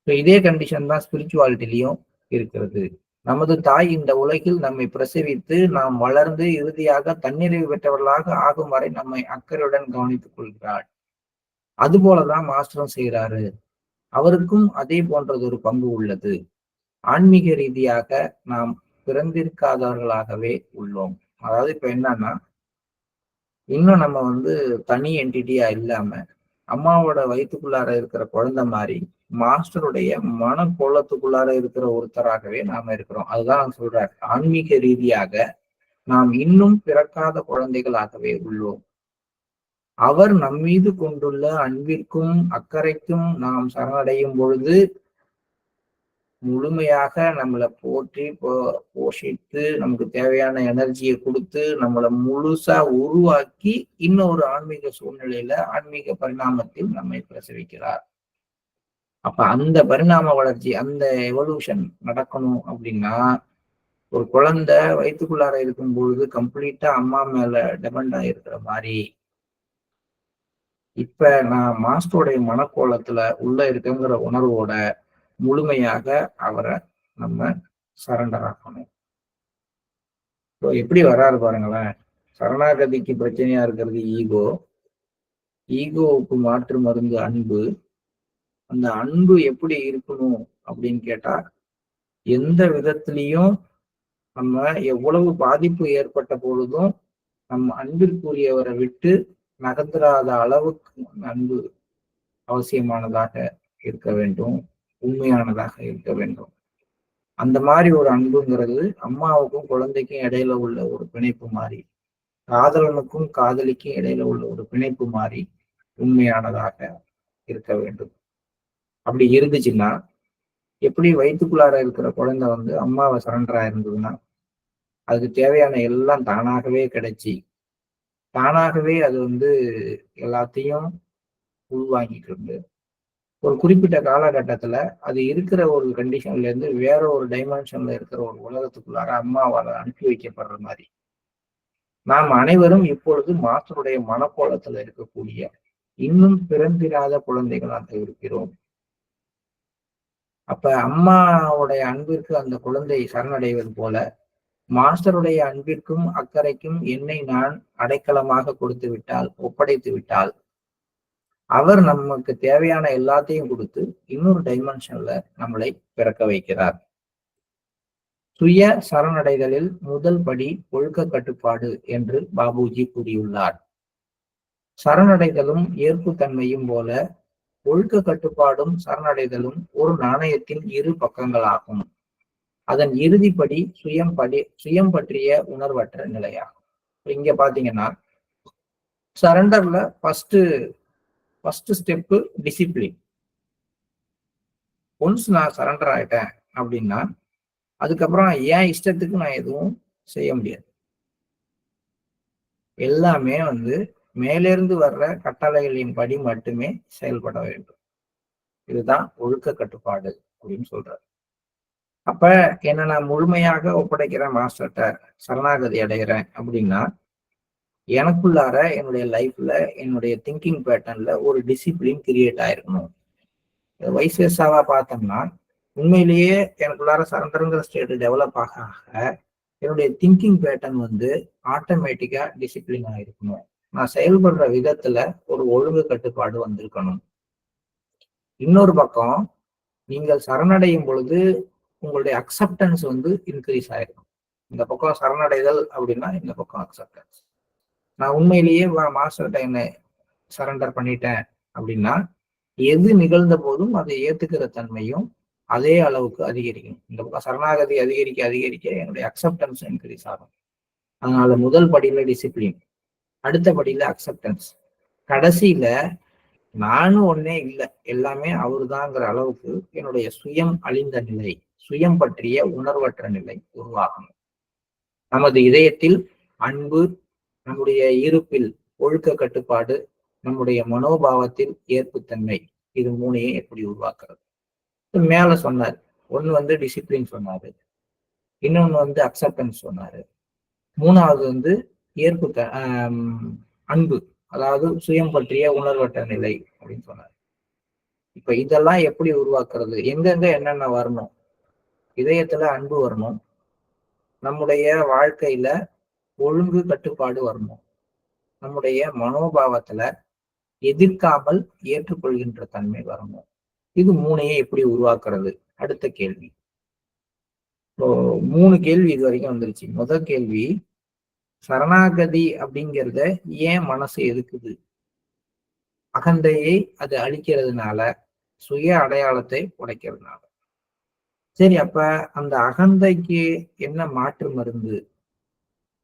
இதே கண்டிஷன் தான் ஸ்பிரிச்சுவாலிட்டிலையும் இருக்கிறது. நமது தாய் இந்த உலகில் நம்மை பிரசவித்து நாம் வளர்ந்து இறுதியாக தன்னிறைவு பெற்றவர்களாக ஆகும் வரை நம்மை அக்கறையுடன் கவனித்துக் கொள்கிறாள். அது போலதான் மாஸ்டரும் செய்கிறாரு. அவருக்கும் அதே போன்றது ஒரு பங்கு உள்ளது. ஆன்மீக ரீதியாக நாம் பிறந்திருக்காதவர்களாகவே உள்ளோம். அதாவது இப்ப என்னன்னா, இன்னும் நம்ம வந்து தனி என்டிட்டியா இல்லாம அம்மாவோட வயிற்றுக்குள்ளார இருக்கிற குழந்தை மாதிரி மாஸ்டருடைய மன கோலத்துக்குள்ளார இருக்கிற ஒருத்தராகவே நாம இருக்கிறோம். அதுதான் நான் சொல்றேன். ஆன்மீக ரீதியாக நாம் இன்னும் பிறக்காத குழந்தைகளாகவே உள்ளோம். அவர் நம்மீது கொண்டுள்ள அன்பிற்கும் அக்கறைக்கும் நாம் சரணடையும் பொழுது முழுமையாக நம்மளை போற்றி போஷித்து நமக்கு தேவையான எனர்ஜியை கொடுத்து நம்மளை முழுசா உருவாக்கி இன்னொரு ஆன்மீக சூழ்நிலையில ஆன்மீக பரிணாமத்தில் நம்மை பிரசவிக்கிறார். அப்ப அந்த பரிணாம வளர்ச்சி, அந்த எவல்யூஷன் நடக்கணும் அப்படின்னா ஒரு குழந்தை வயிற்றுக்குள்ளார இருக்கும் பொழுது கம்ப்ளீட்டா அம்மா மேல டிபெண்ட் ஆகிருக்கிற மாதிரி இப்ப நான் மாஸ்டருடைய மனக்கோலத்துல உள்ள இருக்குங்கிற உணர்வோட முழுமையாக அவரை நம்ம சரண்டர் ஆக்கணும். எப்படி வராரு பாருங்களேன். சரணாகதிக்கு பிரச்சனையா இருக்கிறது ஈகோ. ஈகோவுக்கு மாற்று மருந்து அன்பு. அந்த அன்பு எப்படி இருக்கணும் அப்படின்னு கேட்டா எந்த விதத்திலையும் நம்ம எவ்வளவு பாதிப்பு ஏற்பட்ட பொழுதும் நம்ம அன்பிற்குரியவரை விட்டு நகர்ந்துராத அளவுக்கு அன்பு அவசியமானதாக இருக்க வேண்டும், உண்மையானதாக இருக்க வேண்டும். அந்த மாதிரி ஒரு அன்புங்கிறது அம்மாவுக்கும் குழந்தைக்கும் இடையில உள்ள ஒரு பிணைப்பு மாதிரி, காதலனுக்கும் காதலிக்கும் இடையில உள்ள ஒரு பிணைப்பு மாதிரி உண்மையானதாக இருக்க வேண்டும். அப்படி இருந்துச்சுன்னா எப்படி வயிற்றுக்குள்ளார இருக்கிற குழந்தை வந்து அம்மாவை சரண்டரா இருந்ததுன்னா அதுக்கு தேவையான எல்லாம் தானாகவே கிடைச்சி தானாகவே அது வந்து எல்லாத்தையும் உள்வாங்கிட்டு இருந்து ஒரு குறிப்பிட்ட காலகட்டத்துல அது இருக்கிற ஒரு கண்டிஷன்ல இருந்து வேற ஒரு டைமென்ஷன்ல இருக்கிற ஒரு உலகத்துக்குள்ளார அம்மாவால அனுப்பி வைக்கப்படுற மாதிரி நாம் அனைவரும் இப்பொழுது மாஸ்டருடைய மனக்கோலத்துல இருக்கக்கூடிய இன்னும் பிறந்திராத குழந்தைகளாக இருக்கிறோம். அப்ப அம்மாவுடைய அன்பிற்கு அந்த குழந்தை சரணடைவது போல மாஸ்டருடைய அன்பிற்கும் அக்கறைக்கும் என்னை நான் அடைக்கலமாக கொடுத்து விட்டால், ஒப்படைத்து விட்டால் அவர் நமக்கு தேவையான எல்லாத்தையும் கொடுத்து இன்னொரு டைமென்ஷன்ல நம்மளை பிறக்க வைக்கிறார். சுய சரணடைதலில் முதல் படி ஒழுக்க கட்டுப்பாடு என்று பாபுஜி கூறியுள்ளார். சரணடைதலும் ஏற்புத்தன்மையும் போல ஒழுக்க கட்டுப்பாடும் சரணடைதலும் ஒரு நாணயத்தின் இரு பக்கங்களாகும். அதன் இறுதிப்படி சுயம் பற்றிய உணர்வற்ற நிலையாகும். இங்க பாத்தீங்கன்னா சரண்டர்ல ஃபர்ஸ்ட் ஸ்டெப்பு டிசிப்ளின். ஒன்ஸ் நான் சரண்டர் ஆயிட்டேன் அப்படின்னா அதுக்கப்புறம் என் இஷ்டத்துக்கு நான் எதுவும் செய்ய முடியாது. எல்லாமே வந்து மேலிருந்து வர்ற கட்டளைகளின் படி மட்டுமே செயல்பட வேண்டும். இதுதான் ஒழுக்க கட்டுப்பாடு அப்படின்னு சொல்றாரு. அப்ப என்ன நான் முழுமையாக ஒப்படைக்கிறேன் மாஸ்டர்கிட்ட, சரணாகதி அடைகிறேன் அப்படின்னா எனக்குள்ளார என்னுடைய லைஃப்ல என்னுடைய திங்கிங் பேட்டர்ன்ல ஒரு டிசிப்ளின் கிரியேட் ஆயிருக்கணும். வைஸ் வெர்சாவா பார்த்தோம்னா உண்மையிலேயே எனக்குள்ளார சரண்டருங்கிற ஸ்டேட் டெவலப் ஆக என்னுடைய திங்கிங் பேட்டர்ன் வந்து ஆட்டோமேட்டிக்கா டிசிப்ளின் ஆயிருக்கணும். நான் செயல்படுற விதத்துல ஒரு ஒழுங்கு கட்டுப்பாடு வந்திருக்கணும். இன்னொரு பக்கம் நீங்கள் சரணடையும் பொழுது உங்களுடைய அக்செப்டன்ஸ் வந்து இன்க்ரீஸ் ஆயிருக்கும். இந்த பக்கம் சரணடைதல் அப்படின்னா இந்த பக்கம் அக்செப்டன்ஸ். நான் உண்மையிலேயே மாஸ்டர்கிட்ட என்ன சரண்டர் பண்ணிட்டேன் அப்படின்னா எது நிகழ்ந்த போதும் அதை ஏத்துக்கிற தன்மையும் அதே அளவுக்கு அதிகரிக்கும். இந்த பக்கம் சரணாகதி அதிகரிக்க அதிகரிக்க என்னுடைய அக்செப்டன்ஸ் இன்க்ரீஸ் ஆகும். அதனால முதல் படியில டிசிப்ளின், அடுத்த படியில அக்செப்டன்ஸ், கடைசியில நானும் ஒன்னே இல்லை எல்லாமே அவருதாங்கிற அளவுக்கு என்னுடைய சுயம் அழிந்த நிலை, சுயம் பற்றிய உணர்வற்ற நிலை உருவாகணும். நமது இதயத்தில் அன்பு, நம்முடைய இருப்பில் ஒழுக்க கட்டுப்பாடு, நம்முடைய மனோபாவத்தில் ஏற்புத்தன்மை, இது மூணையும் எப்படி உருவாக்குறது? மேல சொன்னார். ஒண்ணு வந்து டிசிப்ளின் சொன்னாரு, இன்னொன்னு வந்து அக்செப்டன்ஸ் சொன்னாரு, மூணாவது வந்து ஏற்பு அன்பு, அதாவது சுயம் பற்றிய உணர்வற்ற நிலை அப்படின்னு சொன்னார். இப்ப இதெல்லாம் எப்படி உருவாக்குறது? எங்கெங்க என்னென்ன வரணும்? இதயத்துல அன்பு வரணும், நம்முடைய வாழ்க்கையில ஒழுங்கு கட்டுப்பாடு வரணும், நம்முடைய மனோபாவத்துல எதிர்க்காமல் ஏற்றுக்கொள்கின்ற தன்மை வரணும். இது மூணையே எப்படி உருவாக்குறது? அடுத்த கேள்வி. இப்போ 3 கேள்வி இது வரைக்கும் வந்துருச்சு. முதல் கேள்வி, சரணாகதி அப்படிங்கிறத ஏன் மனசு எதுக்குது? அகந்தையை அது அழிக்கிறதுனால, சுய அடையாளத்தை உடைக்கிறதுனால. சரி, அப்ப அந்த அகந்தைக்கு என்ன மாற்று மருந்து?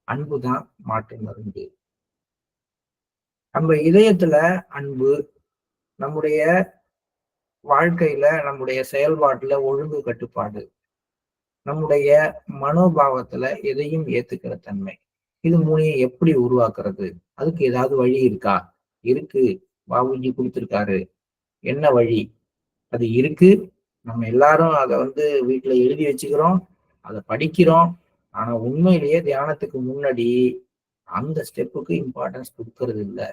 அன்புதான் மாற்று மருந்து. நம்ம இதயத்துல அன்பு, நம்முடைய வாழ்க்கையில நம்முடைய செயல்பாட்டுல ஒழுங்கு கட்டுப்பாடு, நம்முடைய மனோபாவத்துல எதையும் ஏத்துக்கிற தன்மை, இது மூணையும் எப்படி உருவாக்குறது? அதுக்கு ஏதாவது வழி இருக்கா? இருக்கு, பாபுஜி கொடுத்திருக்காரு. என்ன வழி? அது இருக்கு. நம்ம எல்லாரும் அதை வந்து வீட்டுல எழுதி வச்சுக்கிறோம், அதை படிக்கிறோம். ஆனா உண்மையிலேயே தியானத்துக்கு முன்னாடி அந்த ஸ்டெப்புக்கு இம்பார்ட்டன்ஸ் கொடுக்கறது இல்லை.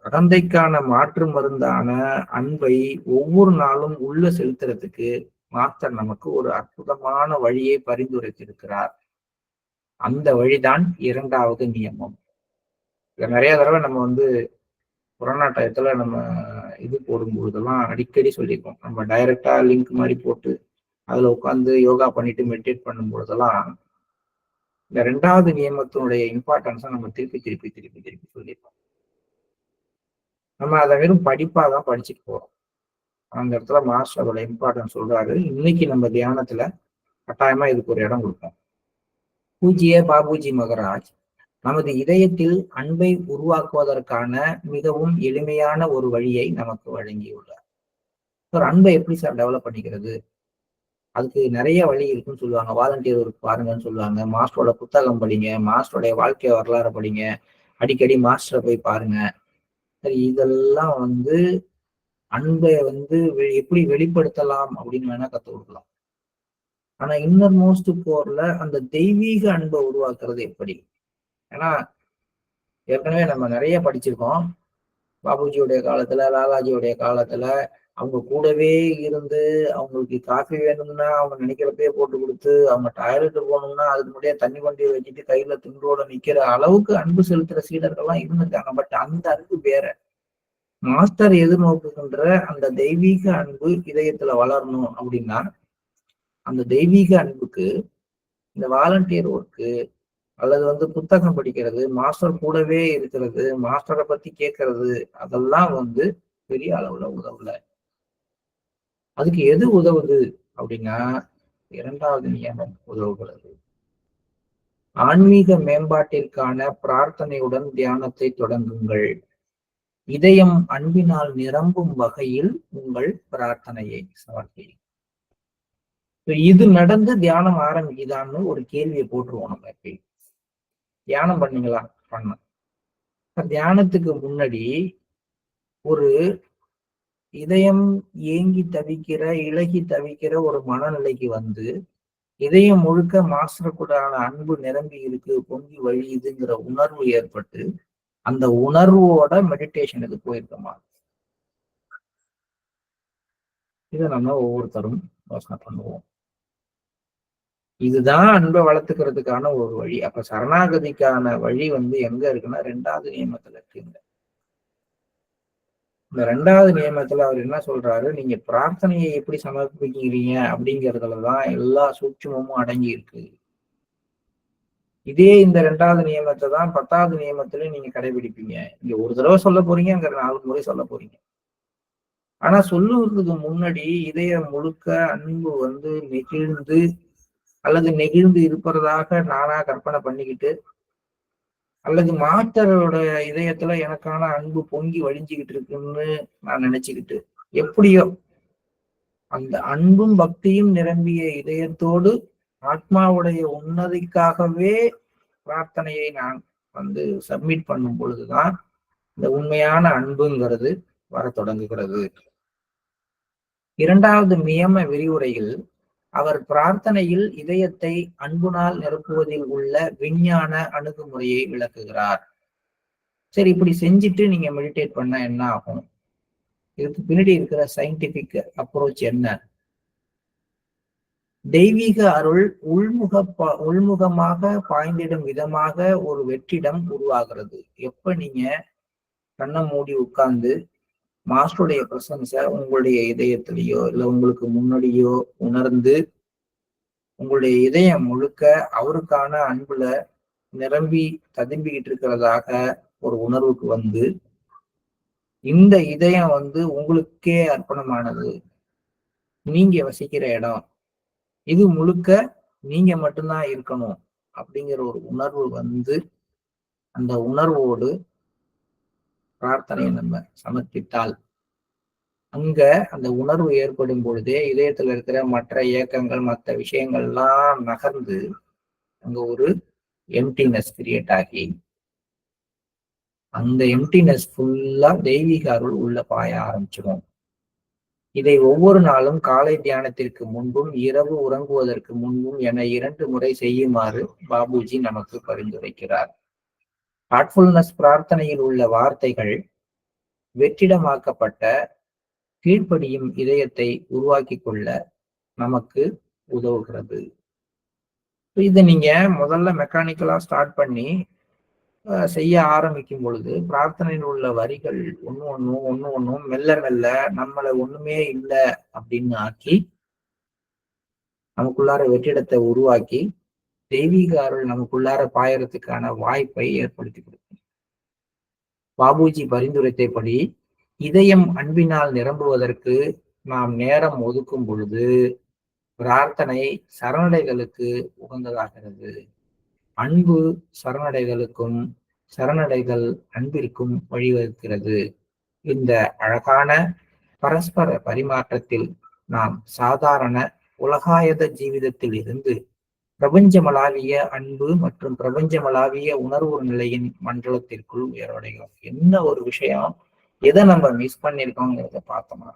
அகந்தைக்கான மாற்று மருந்தான அன்பை ஒவ்வொரு நாளும் உள்ள செலுத்துறதுக்கு மாஸ்டர் நமக்கு ஒரு அற்புதமான வழியை பரிந்துரைத்திருக்கிறார். அந்த வழிதான் 2வது நியமம். நிறைய தடவை நம்ம வந்து கொரோனா டயத்துல நம்ம இது போடும்பொழுதெல்லாம் அடிக்கடி சொல்லியிருக்கோம். நம்ம டைரக்டா லிங்க் மாதிரி போட்டு அதுல உட்காந்து யோகா பண்ணிட்டு மெடிடேட் பண்ணும் பொழுதெல்லாம் இந்த 2வது நியமத்தினுடைய இம்பார்ட்டன்ஸை நம்ம திருப்பி திருப்பி திருப்பி திருப்பி சொல்லியிருக்கோம். நம்ம அதை வெறும் படிப்பா தான் படிச்சுட்டு போறோம். அந்த இடத்துல மாஸ்டர் அதோட இம்பார்ட்டன்ஸ் சொல்றாரு. இன்னைக்கு நம்ம தியானத்துல கட்டாயமா இதுக்கு ஒரு இடம் கொடுப்போம். பூஜ்ய பாபுஜி மகராஜ் நமது இதயத்தில் அன்பை உருவாக்குவதற்கான மிகவும் எளிமையான ஒரு வழியை நமக்கு வழங்கியுள்ளார். ஒரு அன்பை எப்படி சார் டெவலப் பண்ணிக்கிறது? அதுக்கு நிறைய வழி இருக்குன்னு சொல்லுவாங்க. வாலண்டியர் ஒர்க் பாருங்கன்னு சொல்லுவாங்க, மாஸ்டரோட புத்தகம் படிங்க, மாஸ்டருடைய வாழ்க்கை வரலாறு படிங்க, அடிக்கடி மாஸ்டரை போய் பாருங்க. சரி, இதெல்லாம் வந்து அன்பை வந்து எப்படி வெளிப்படுத்தலாம் அப்படின்னு வேணா கத்து கொடுக்கலாம். ஆனா இன்னர் மோஸ்ட் கோர்ல அந்த தெய்வீக அன்பை உருவாக்குறது எப்படி? ஏன்னா ஏற்கனவே நம்ம நிறைய படிச்சிருக்கோம். பாபுஜியுடைய காலத்துல, லாலாஜியுடைய காலத்துல அவங்க கூடவே இருந்து, அவங்களுக்கு காஃபி வேணும்னா அவங்க நினைக்கிறப்பே போட்டு கொடுத்து, அவங்க டாய்லெட் போகணும்னா அதுக்கு முன்னாடியே தண்ணி வண்டியை வச்சுட்டு கையில துண்டோட நிக்கிற அளவுக்கு அன்பு செலுத்துற சீடர்கள்லாம் இருந்திருக்காங்க. பட் அந்த அன்பு வேற. மாஸ்டர் எதிர்நோக்குகின்ற அந்த தெய்வீக அன்பு இதயத்துல வளரணும் அப்படின்னா, அந்த தெய்வீக அன்புக்கு இந்த வாலண்டியர் ஒர்க்கு அல்லது வந்து புத்தகம் படிக்கிறது, மாஸ்டர் கூடவே இருக்கிறது, மாஸ்டரை பத்தி கேட்கறது, அதெல்லாம் வந்து பெரிய அளவுல உதவல. அதுக்கு எது உதவுது அப்படின்னா 2வது நியமம் உதவுகிறது. ஆன்மீக மேம்பாட்டிற்கான பிரார்த்தனையுடன் தியானத்தை தொடங்குங்கள். இதயம் அன்பினால் நிரம்பும் வகையில் உங்கள் பிரார்த்தனையை சமர்ப்பியுங்கள். இது நடந்து தியானம் ஆரம்பிக்குதான்னு ஒரு கேள்வியை போட்டுருவோம் நம்ம. எப்பயும் தியானம் பண்ணீங்களா? பண்ண தியானத்துக்கு முன்னாடி ஒரு இதயம் ஏங்கி தவிக்கிற, இலகி தவிக்கிற ஒரு மனநிலைக்கு வந்து, இதயம் முழுக்க மாஸ்டருக்குடான அன்பு நிரம்பி இருக்கு, பொங்கி வழியுதுங்கிற உணர்வு ஏற்பட்டு, அந்த உணர்வோட மெடிடேஷனுக்கு போயிருக்கோமா? இதை நம்ம ஒவ்வொருத்தரும் யோசனை பண்ணுவோம். இதுதான் அன்பை வளர்த்துக்கிறதுக்கான ஒரு வழி. அப்ப சரணாகதிக்கான வழி வந்து எங்க இருக்குன்னா 2வது நியமத்துல இருக்குங்க. இந்த 2வது நியமத்துல அவர் என்ன சொல்றாரு? நீங்க பிரார்த்தனையை எப்படி சமர்ப்பிக்கிறீங்க அப்படிங்கிறதுலதான் எல்லா சூட்சமும் அடங்கி இருக்கு. இதே இந்த 2வது நியமத்தை தான் 10வது நியமத்திலையும் நீங்க கடைபிடிப்பீங்க. இங்க ஒரு தடவை சொல்ல போறீங்க, அங்க 4 முறை சொல்ல போறீங்க. ஆனா சொல்லுவதற்கு முன்னாடி இதயம் முழுக்க அன்பு வந்து நெகிழ்ந்து அல்லது நெகிழ்ந்து இருப்பதாக நானா கற்பனை பண்ணிக்கிட்டு, அல்லது மாஸ்டரோட இதயத்துல எனக்கான அன்பு பொங்கி வழிஞ்சுக்கிட்டு இருக்குன்னு நான் நினைச்சுக்கிட்டு, எப்படியோ அந்த அன்பும் பக்தியும் நிரம்பிய இதயத்தோடு ஆத்மாவுடைய உன்னதிக்காகவே பிரார்த்தனையை நான் சப்மிட் பண்ணும் பொழுதுதான் இந்த உண்மையான அன்புங்கிறது வர தொடங்குகிறது. இரண்டாவது நியம விரிவுரையில் அவர் பிரார்த்தனையில் இதயத்தை அன்புனால் நிரப்புவதில் உள்ள விஞ்ஞான அணுகுமுறையை விளக்குகிறார். சரி, இப்படி செஞ்சுட்டு நீங்க மெடிடேட் பண்ண என்ன ஆகும்? இதுக்கு பின்னாடி இருக்கிற சயின்டிபிக் அப்ரோச் என்ன? தெய்வீக அருள் உள்முகமாக பாய்ந்திடும் விதமாக ஒரு வெற்றிடம் உருவாகிறது. எப்ப நீங்க கண்ணை மூடி உட்கார்ந்து மாஸ்டருடைய பிரசன்ஸ உங்களுடைய இதயத்திலேயோ இல்ல உங்களுக்கு முன்னாடியோ உணர்ந்து உங்களுடைய இதயம் முழுக்க அவருக்கான அன்புல நிரம்பி ததும்பிக்கிட்டு இருக்கிறதாக ஒரு உணர்வுக்கு வந்து இந்த இதயம் உங்களுக்கே அர்ப்பணமானது, நீங்க வசிக்கிற இடம், இது முழுக்க நீங்க மட்டும்தான் இருக்கணும் அப்படிங்கிற ஒரு உணர்வு அந்த உணர்வோடு பிரார்த்தனையை நம்ம சமர்ப்பித்தால் அங்க அந்த உணர்வு ஏற்படும் பொழுதே இதயத்துல இருக்கிற மற்ற இயக்கங்கள் மற்ற விஷயங்கள்லாம் நகர்ந்து அங்க ஒரு எம்டினஸ் கிரியேட் ஆகி அந்த எம்டினஸ் ஃபுல்லா தெய்வீக அருள் உள்ள பாய ஆரம்பிச்சிடும். இதை ஒவ்வொரு நாளும் காலை தியானத்திற்கு முன்பும் இரவு உறங்குவதற்கு முன்பும் என 2 முறை செய்யுமாறு பாபுஜி நமக்கு பரிந்துரைக்கிறார். ஹார்ட்ஃபுல்னஸ் பிரார்த்தனையில் உள்ள வார்த்தைகள் வெற்றிடமாக்கப்பட்ட கீழ்ப்படியும் இதயத்தை உருவாக்கி கொள்ள நமக்கு உதவுகிறது. இதை நீங்க முதல்ல மெக்கானிக்கலா ஸ்டார்ட் பண்ணி செய்ய ஆரம்பிக்கும் பொழுது பிரார்த்தனையில் உள்ள வரிகள் ஒன்னும் மெல்ல மெல்ல நம்மளை ஒண்ணுமே இல்லை அப்படின்னு ஆக்கி நமக்குள்ளார வெற்றிடத்தை உருவாக்கி தெய்வீக அருள் நமக்குள்ளார பாயறதுக்கான வாய்ப்பை ஏற்படுத்தி கொடுக்கும். பாபுஜி பரிந்துரைத்தபடி இதயம் அன்பினால் நிரம்புவதற்கு நாம் நேரம் ஒதுக்கும் பொழுது பிரார்த்தனை சரணடைதலுக்கு உகந்ததாகிறது. அன்பு சரணடைதலுக்கும் சரணடைதல் அன்பிற்கும் வழிவகுக்கிறது. இந்த அழகான பரஸ்பர பரிமாற்றத்தில் நாம் சாதாரண உலகாயத ஜீவிதத்தில் இருந்து பிரபஞ்சமளாவிய அன்பு மற்றும் பிரபஞ்சமளாவிய உணர்வு நிலையின் மண்டலத்திற்குள் உயர்வடைகிறோம். என்ன ஒரு விஷயம், எதை நம்ம மிஸ் பண்ணிருக்கோங்கிறத பார்த்தோமா?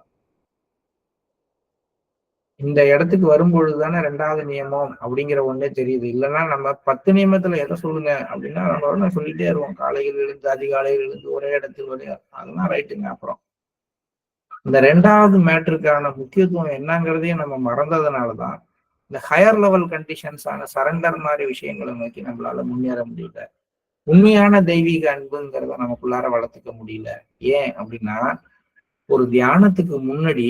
இந்த இடத்துக்கு வரும்பொழுதுதானே 2வது நியமம் அப்படிங்கிற ஒண்ணே தெரியுது. இல்லைன்னா நம்ம 10 நியமத்துல எதை சொல்லுங்க அப்படின்னா நம்ம சொல்லிட்டே இருவோம். காலையில் எழுந்து அதிகாலையில் எழுந்து ஒரே இடத்தில் அதெல்லாம் ரைட்டுங்க. அப்புறம் இந்த 2வது மேட்டருக்கான முக்கியத்துவம் என்னங்கிறதையும் நம்ம மறந்ததுனாலதான் இந்த ஹையர் லெவல் கண்டிஷன்ஸான சரண்டர் மாதிரி விஷயங்களை நோக்கி நம்மளால முன்னேற முடியல. உண்மையான தெய்வீக அன்புங்கிறத நமக்குள்ளார வளர்த்துக்க முடியல. ஏன் அப்படின்னா ஒரு தியானத்துக்கு முன்னாடி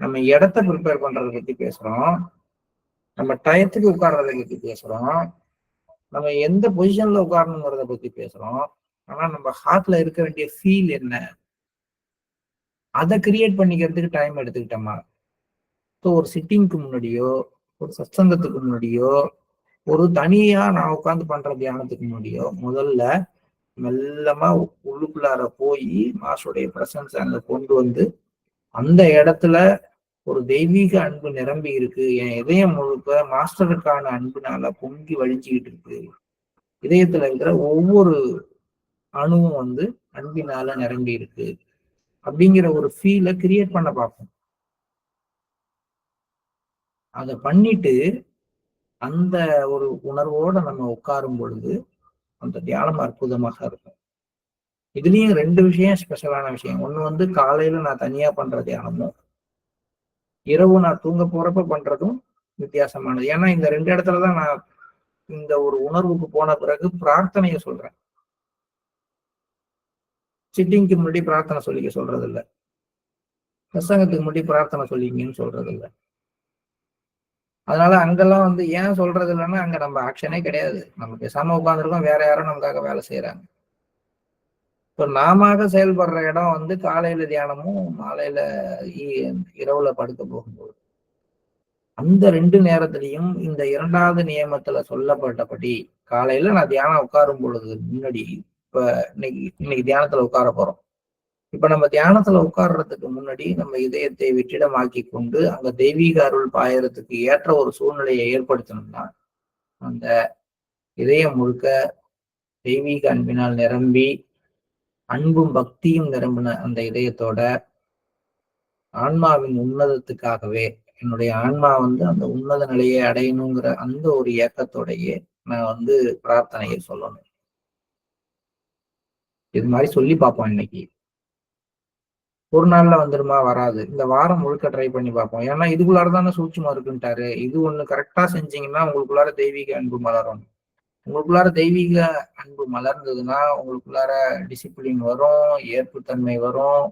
நம்ம இடத்த ப்ரிப்பேர் பண்றதை பத்தி பேசுறோம், நம்ம டயத்துக்கு உட்கார்றதை பத்தி பேசுறோம், நம்ம எந்த பொசிஷன்ல உட்காரணுங்கிறத பத்தி பேசுறோம். ஆனா நம்ம ஹார்ட்ல இருக்க வேண்டிய ஃபீல் என்ன, அதை கிரியேட் பண்ணிக்கிறதுக்கு டைம் எடுத்துக்கிட்டோமா? ஸோ ஒரு சிட்டிங்க்கு முன்னாடியோ ஒரு சத்சங்கத்துக்கு முன்னாடியோ ஒரு தனியா நான் உட்காந்து பண்ற தியானத்துக்கு முன்னாடியோ முதல்ல மெல்லமா உள்ளுக்குள்ளார போய் மாஸ்டருடைய பிரசன்ஸ் அங்க கொண்டு வந்து அந்த இடத்துல ஒரு தெய்வீக அன்பு நிரம்பி இருக்கு, என் இதயம் முழுக்க மாஸ்டருக்கான அன்புனால பொங்கி வழிஞ்சுக்கிட்டு இருக்கு, இதயத்துல இருக்கிற ஒவ்வொரு அணுவும் அன்பினால நிரம்பி இருக்கு அப்படிங்கிற ஒரு ஃபீலை கிரியேட் பண்ண பார்ப்போம். அதை பண்ணிட்டு அந்த ஒரு உணர்வோட நம்ம உட்காரும் பொழுது அந்த தியானம் அற்புதமாக இருக்கும். இதுலயும் 2 விஷயம் ஸ்பெஷலான விஷயம். ஒண்ணு காலையில நான் தனியா பண்ற தியானமும் இரவு நான் தூங்க போறப்ப பண்றதும் வித்தியாசமானது. ஏன்னா இந்த 2 இடத்துலதான் நான் இந்த ஒரு உணர்வுக்கு போன பிறகு பிரார்த்தனைய சொல்றேன். சிட்டிங்க்கு முன்னாடி பிரார்த்தனை சொல்லிக்க சொல்றது இல்லை, பிரசங்கத்துக்கு முன்னாடி பிரார்த்தனை சொல்லிங்கன்னு சொல்றது இல்லை. அதனால அங்கெல்லாம் ஏன் சொல்றது இல்லைன்னா அங்க நம்ம ஆக்ஷனே கிடையாது, நம்ம பேசாம உட்காந்துருக்கோம், வேற யாரும் நமக்காக வேலை செய்யறாங்க. இப்போ நாம செயல்படுற இடம் காலையில தியானமும் மாலையில இரவுல படுக்க போகும்போது அந்த 2 நேரத்திலையும் இந்த 2வது நியமத்துல சொல்லப்பட்டபடி காலையில நான் தியானம் உட்காரும் பொழுது முன்னாடி இப்ப இன்னைக்கு தியானத்துல உட்கார போறோம், இப்ப நம்ம தியானத்துல உட்கார்றதுக்கு முன்னாடி நம்ம இதயத்தை வெற்றிடமாக்கி கொண்டு அங்க தெய்வீக அருள் பாயறதுக்கு ஏற்ற ஒரு சூழ்நிலையை ஏற்படுத்தணும்னா அந்த இதயம் முழுக்க தெய்வீக அன்பினால் நிரம்பி அன்பும் பக்தியும் நிரம்பின அந்த இதயத்தோட ஆன்மாவின் உன்னதத்துக்காகவே என்னுடைய ஆன்மா வந்து அந்த உன்னத நிலையை அடையணுங்கிற அந்த ஒரு ஏக்கத்தோடையே நான் வந்து பிரார்த்தனையை சொல்லணும். இது மாதிரி சொல்லி பார்ப்போம் இன்னைக்கு. ஒரு நாள்ல வந்துருமா? வராது. இந்த வாரம் முழுக்க ட்ரை பண்ணி பார்ப்போம். ஏன்னா இதுக்குள்ளாரதானே சூட்சுமம் இருக்குன்ட்டாரு. இது ஒண்ணு கரெக்டா செஞ்சீங்கன்னா உங்களுக்குள்ளார தெய்வீக அன்பு மலரும். உங்களுக்குள்ளார தெய்வீக அன்பு மலர்ந்ததுன்னா உங்களுக்குள்ளார டிசிப்ளின் வரும், ஏற்புத்தன்மை வரும்.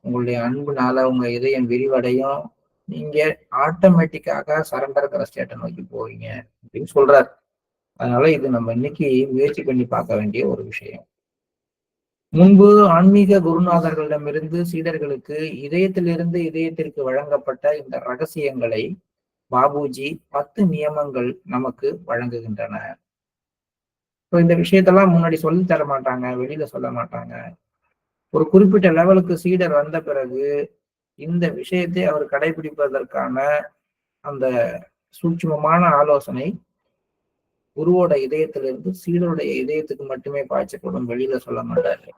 உங்களுடைய அன்புனால உங்க இதயம் விரிவடையும். நீங்க ஆட்டோமேட்டிக்காக சரண்டர்ங்கிற ஸ்டேட்டை நோக்கி போவீங்க அப்படின்னு சொல்றாரு. அதனால இது நம்ம இன்னைக்கு முயற்சி பண்ணி பார்க்க வேண்டிய ஒரு விஷயம். முன்பு ஆன்மீக குருநாதர்களிடமிருந்து சீடர்களுக்கு இதயத்திலிருந்து இதயத்திற்கு வழங்கப்பட்ட இந்த ரகசியங்களை பாபுஜி 10 நியமங்கள் நமக்கு வழங்குகின்றன. இந்த விஷயத்தெல்லாம் முன்னாடி சொல்லி தர மாட்டாங்க, வெளியில சொல்ல மாட்டாங்க. ஒரு குறிப்பிட்ட லெவலுக்கு சீடர் வந்த பிறகு இந்த விஷயத்தை அவர் கடைபிடிப்பதற்கான அந்த சூட்சுமமான ஆலோசனை குருவோட இதயத்திலிருந்து சீடருடைய இதயத்துக்கு மட்டுமே பாய்ச்சப்படும், வெளியில சொல்ல மாட்டாரு.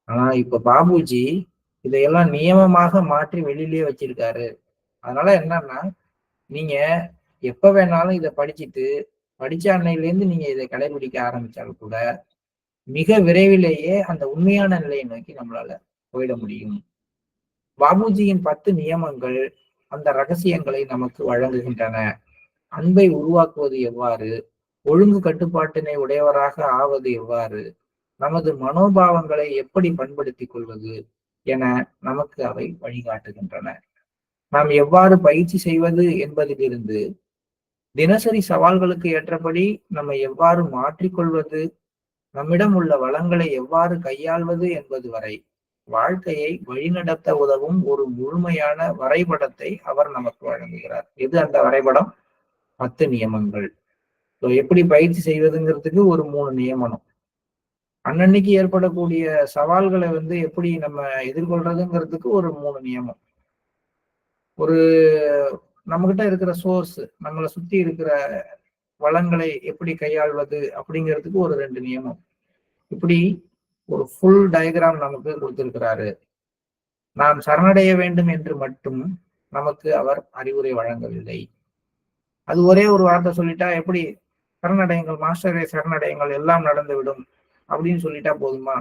ஆனா இப்ப பாபுஜி இதையெல்லாம் நியமமாக மாற்றி வெளியிலேயே வச்சிருக்காரு. அதனால என்னன்னா, நீங்க எப்ப வேணாலும் இதை படிச்ச அன்னையிலேருந்து நீங்க இதை கடைபிடிக்க ஆரம்பிச்சாலும் கூட மிக விரைவிலேயே அந்த உண்மையான நிலையை நோக்கி நம்மளால போயிட முடியும். பாபுஜியின் 10 நியமங்கள் அந்த ரகசியங்களை நமக்கு வழங்குகின்றன. அன்பை உருவாக்குவது எவ்வாறு, ஒழுங்கு கட்டுப்பாட்டினை உடையவராக ஆவது எவ்வாறு, நமது மனோபாவங்களை எப்படி பண்படுத்திக் கொள்வது என நமக்கு அவை வழிகாட்டுகின்றன. நாம் எவ்வாறு பயிற்சி செய்வது என்பதிலிருந்து தினசரி சவால்களுக்கு ஏற்றபடி நம்மை எவ்வாறு மாற்றிக்கொள்வது, நம்மிடம் உள்ள வளங்களை எவ்வாறு கையாள்வது என்பது வரை வாழ்க்கையை வழிநடத்த உதவும் ஒரு முழுமையான வரைபடத்தை அவர் நமக்கு வழங்குகிறார். எது அந்த வரைபடம்? 10 நியமங்கள். எப்படி பயிற்சி செய்வதுங்கிறதுக்கு ஒரு 3 நியமனம். அன்னன்னைக்கு ஏற்படக்கூடிய சவால்களை வந்து எப்படி நம்ம எதிர்கொள்றதுங்கிறதுக்கு ஒரு 3 நியமம். ஒரு நம்மகிட்ட இருக்கிற சோர்ஸ், நம்மளை சுத்தி இருக்கிற வளங்களை எப்படி கையாள்வது அப்படிங்கிறதுக்கு ஒரு 2 நியமம். இப்படி ஒரு ஃபுல் டயக்ராம் நமக்கு கொடுத்திருக்கிறாரு. நாம் சரணடைய வேண்டும் என்று மட்டும் நமக்கு அவர் அறிவுரை வழங்கவில்லை. அது ஒரே ஒரு வார்த்தை சொல்லிட்டா எப்படி சரணடையுங்கள் மாஸ்டரே சரணடையுங்கள் எல்லாம் நடந்துவிடும் அப்படின்னு சொல்லிட்டா போதுமா?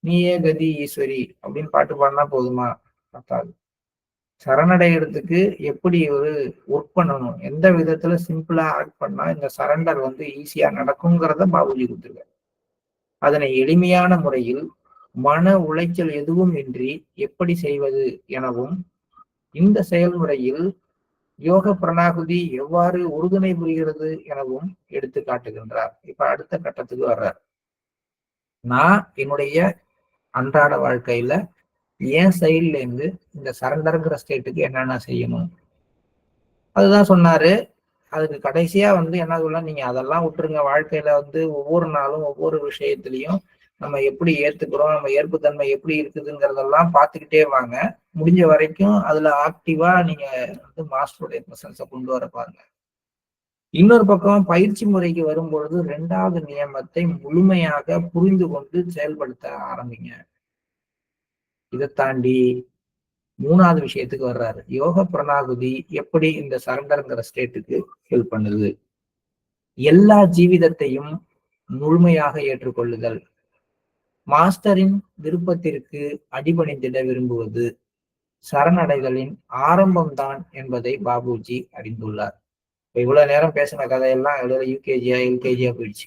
நீயே கதி ஈஸ்வரி அப்படின்னு பாட்டு பாடினா போதுமா? பத்தாது. சரணடைகிறதுக்கு எப்படி ஒரு ஒர்க் பண்ணணும், எந்த விதத்துல சிம்பிளா ஆக்ட் பண்ணா இந்த சரண்டர் வந்து ஈஸியா நடக்குங்கிறத பாபுஜி கொடுத்துருக்காரு. அதனை எளிமையான முறையில் மன உளைச்சல் எதுவும் இன்றி எப்படி செய்வது எனவும், இந்த செயல்முறையில் யோக பிரணாகுதி எவ்வாறு உறுதுணை புரிகிறது எனவும் எடுத்து காட்டுகின்றார். இப்ப அடுத்த கட்டத்துக்கு வர்றார். நான் என்னுடைய அன்றாட வாழ்க்கையில என் சைட்ல இருந்து இந்த சரண்டர்ங்கிற ஸ்டேட்டுக்கு என்னென்ன செய்யணும் அதுதான் சொன்னாரு. அதுக்கு கடைசியா வந்து என்ன சொல்ல, நீங்க அதெல்லாம் விட்டுருங்க. வாழ்க்கையில வந்து ஒவ்வொரு நாளும் ஒவ்வொரு விஷயத்திலையும் நம்ம எப்படி ஏத்துக்கிறோம், நம்ம ஏற்புத்தன்மை எப்படி இருக்குதுங்கிறதெல்லாம் பார்த்துக்கிட்டே வாங்க. முடிஞ்ச வரைக்கும் அதுல ஆக்டிவா நீங்க வந்து மாஸ்டருடைய பிரசன்ஸை கொண்டு வர பாருங்க. இன்னொரு பக்கம் பயிற்சி முறைக்கு வரும்பொழுது 2வது நியமத்தை முழுமையாக புரிந்து கொண்டு செயல்படுத்த ஆரம்பிங்க. இதை தாண்டி 3வது விஷயத்துக்கு வர்றாரு. யோக பிரணாகுதி எப்படி இந்த சரண்டர்ங்கிற ஸ்டேட்டுக்கு ஹெல்ப் பண்ணுது. எல்லா ஜீவிதத்தையும் முழுமையாக ஏற்றுக்கொள்ளுதல், மாஸ்டரின் விருப்பத்திற்கு அடிபணிந்திட விரும்புவது சரணடைதலின் ஆரம்பம்தான் என்பதை பாபுஜி அறிந்துள்ளார். இவ்வளவு நேரம் பேசின கதையெல்லாம் யூகேஜியா எல்கேஜியா போயிடுச்சு.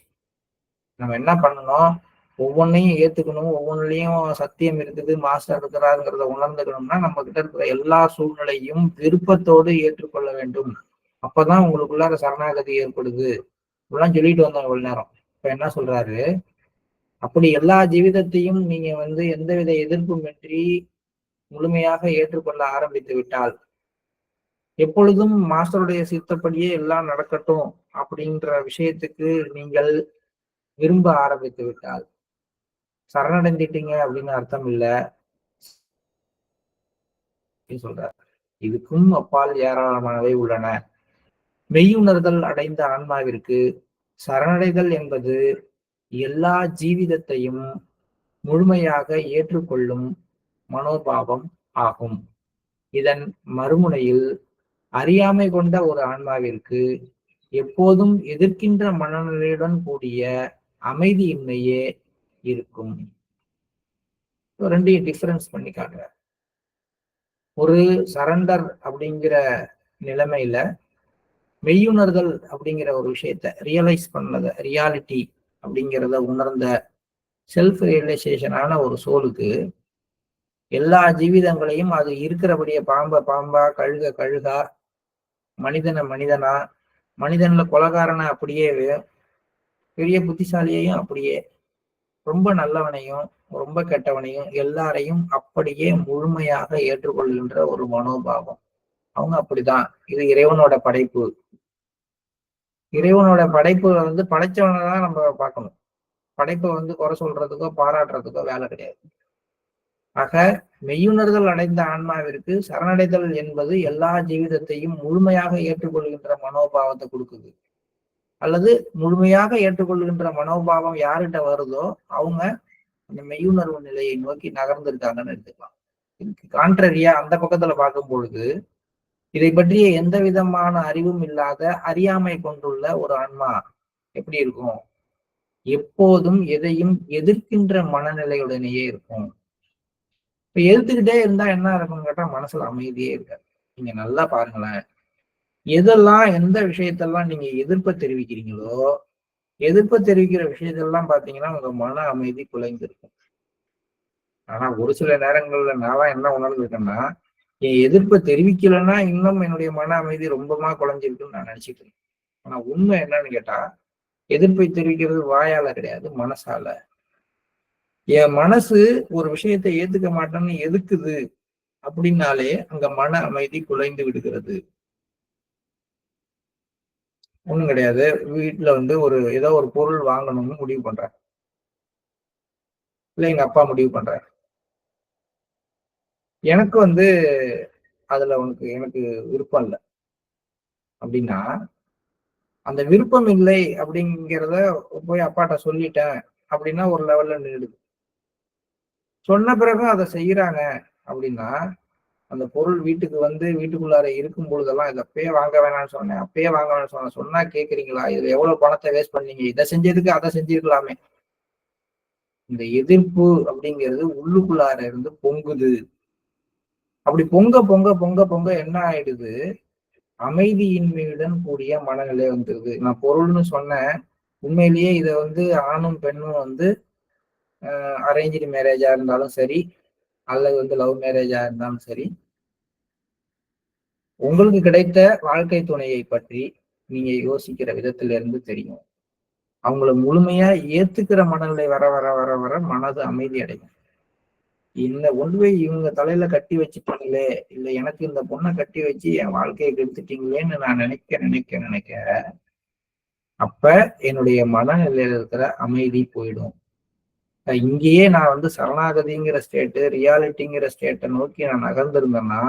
நம்ம என்ன பண்ணணும், ஒவ்வொன்னையும் ஏத்துக்கணும், ஒவ்வொன்றுலையும் சத்தியம் இருக்குது, மாஸ்டர் இருக்கிறாருங்கிறத உணர்ந்துக்கணும்னா நம்ம கிட்ட இருக்கிற எல்லா சூழ்நிலையும் விருப்பத்தோடு ஏற்றுக்கொள்ள வேண்டும். அப்பதான் உங்களுக்குள்ளார சரணாகதி ஏற்படுது. இப்பெல்லாம் சொல்லிட்டு வந்தோம் இவ்வளவு நேரம். இப்ப என்ன சொல்றாரு, அப்படி எல்லா ஜீவிதத்தையும் நீங்க வந்து எந்தவித எதிர்ப்பும் இன்றி முழுமையாக ஏற்றுக்கொள்ள ஆரம்பித்து விட்டால், எப்பொழுதும் மாஸ்டருடைய சித்தப்படியே எல்லாம் நடக்கட்டும் அப்படின்ற விஷயத்துக்கு நீங்கள் விரும்ப ஆரம்பித்து விட்டால் சரணடைந்துட்டீங்க அப்படின்னு அர்த்தம் இல்ல சொல்றார். இதுக்கும் அப்பால் ஏராளமானவை உள்ளன. மெய்யுணர்தல் அடைந்த ஆன்மாவிற்கு சரணடைதல் என்பது எல்லா ஜீவிதத்தையும் முழுமையாக ஏற்றுக்கொள்ளும் மனோபாவம் ஆகும். இதன் மறுமுனையில் அறியாமை கொண்ட ஒரு ஆன்மாவிற்கு எப்போதும் எதிர்க்கின்ற மனநிலையுடன் கூடிய அமைதியின்மையே இருக்கும். ரெண்டையும் டிஃபரன்ஸ் பண்ணி காட்டுற ஒரு சரண்டர் அப்படிங்கிற நிலைமையில மெய்யுணர்தல் அப்படிங்கிற ஒரு விஷயத்த ரியலைஸ் பண்ணத ரியாலிட்டி அப்படிங்கிறத உணர்ந்த செல்ஃப் ரியலைசேஷனான ஒரு சோலுக்கு எல்லா ஜீவிதங்களையும் அது இருக்கிறபடியே பாம்பா கழுகா மனிதனா மனிதன்ல கொலகாரனை அப்படியே பெரிய புத்திசாலியையும் அப்படியே ரொம்ப நல்லவனையும் ரொம்ப கெட்டவனையும் எல்லாரையும் அப்படியே முழுமையாக ஏற்றுக்கொள்கின்ற ஒரு மனோபாவம். அவங்க அப்படிதான். இது இறைவனோட படைப்பு. இறைவனோட படைப்புல படைச்சவனை தான் நம்ம பார்க்கணும். படைப்பை குறை சொல்றதுக்கோ பாராட்டுறதுக்கோ வேலை கிடையாது. ஆக மெய்யுணர்தல் அடைந்த ஆன்மாவிற்கு சரணடைதல் என்பது எல்லா ஜீவிதத்தையும் முழுமையாக ஏற்றுக்கொள்கின்ற மனோபாவத்தை கொடுக்குது. அல்லது முழுமையாக ஏற்றுக்கொள்கின்ற மனோபாவம் யார்கிட்ட வருதோ அவங்க அந்த மெய்யுணர்வு நிலையை நோக்கி நகர்ந்திருக்காங்கன்னு எடுத்துக்கலாம். கான்ட்ரரியா அந்த பக்கத்துல பார்க்கும் பொழுது இதை பற்றிய எந்த விதமான அறிவும் இல்லாத அறியாமை கொண்டுள்ள ஒரு ஆன்மா எப்படி இருக்கும்? எப்போதும் எதையும் எதிர்க்கின்ற மனநிலையுடனேயே இருக்கும். இப்ப எதிர்த்துக்கிட்டே இருந்தா என்ன இருக்கும்னு கேட்டா மனசுல அமைதியே இருக்காது. நீங்க நல்லா பாருங்களேன். எதெல்லாம் எந்த விஷயத்தெல்லாம் நீங்க எதிர்ப்பை தெரிவிக்கிறீங்களோ எதிர்ப்பை தெரிவிக்கிற விஷயத்தெல்லாம் பாத்தீங்கன்னா உங்க மன அமைதி குலைந்திருக்கும். ஆனா ஒரு சில நேரங்கள்ல நான் என்ன உணர்ந்திருக்கேன்னா என் எதிர்ப்பை தெரிவிக்கலைன்னா இன்னும் என்னுடைய மன அமைதி ரொம்பமா குறைஞ்சிருக்குன்னு நான் நினைச்சிட்டு இருக்கேன். ஆனா உண்மை என்னன்னு கேட்டா எதிர்ப்பை தெரிவிக்கிறது வாயால கிடையாது, மனசால. என் மனசு ஒரு விஷயத்தை ஏத்துக்க மாட்டேன்னு எதுக்குது அப்படின்னாலே அங்க மன அமைதி குலைந்து விடுகிறது. ஒண்ணும் கிடையாது. வீட்டுல ஏதோ ஒரு பொருள் வாங்கணும்னு முடிவு பண்றேன். இல்ல எங்க அப்பா முடிவு பண்றாரு. எனக்கு அதுல எனக்கு விருப்பம் இல்லை அப்படின்னா அந்த விருப்பம் இல்லை அப்படிங்கிறத போய் அப்பாட்ட சொல்லிட்டேன் அப்படின்னா ஒரு லெவல்ல நின்றுடுது. சொன்ன பிறகு அதை செய்யறாங்க அப்படின்னா அந்த பொருள் வீட்டுக்கு வீட்டுக்குள்ளார இருக்கும் பொழுதெல்லாம் இதை அப்பயே வாங்க வேணாம்னு சொன்னேன், அப்பயே வாங்க வேணாம்னு சொன்னேன், சொன்னா கேக்குறீங்களா, இதுல எவ்வளவு பணத்தை வேஸ்ட் பண்ணீங்க, இதை செஞ்சதுக்கு அதை செஞ்சிருக்கலாமே. இந்த எதிர்ப்பு அப்படிங்கிறது உள்ளுக்குள்ளார இருந்து பொங்குது. அப்படி பொங்க பொங்க பொங்க பொங்க என்ன ஆயிடுது? அமைதியின்மையுடன் கூடிய மனநிலை வந்துருது. நான் பொருள்னு சொன்னேன். உண்மையிலேயே இதை ஆணும் பெண்ணும் அரேஞ்சு மேரேஜா இருந்தாலும் சரி அல்லது லவ் மேரேஜா இருந்தாலும் சரி, உங்களுக்கு கிடைத்த வாழ்க்கை துணையை பற்றி நீங்க யோசிக்கிற விதத்துல இருந்து தெரியும். அவங்கள முழுமையா ஏத்துக்கிற மனநிலை வர வர வர வர மனது அமைதி அடையும். இந்த ஒன்றுவே இவங்க தலையில கட்டி வச்சுட்டீங்களே, இல்ல எனக்கு இந்த பொண்ணை கட்டி வச்சு என் வாழ்க்கையை கெடுத்துட்டீங்களேன்னு நான் நினைக்க அப்ப என்னுடைய மனநிலையில இருக்கிற அமைதி போயிடும். இங்கேயே நான் சரணாகதிங்கிற ஸ்டேட்டு ரியாலிட்டிங்கிற ஸ்டேட்டை நோக்கி நான் நகர்ந்திருந்தேன்னா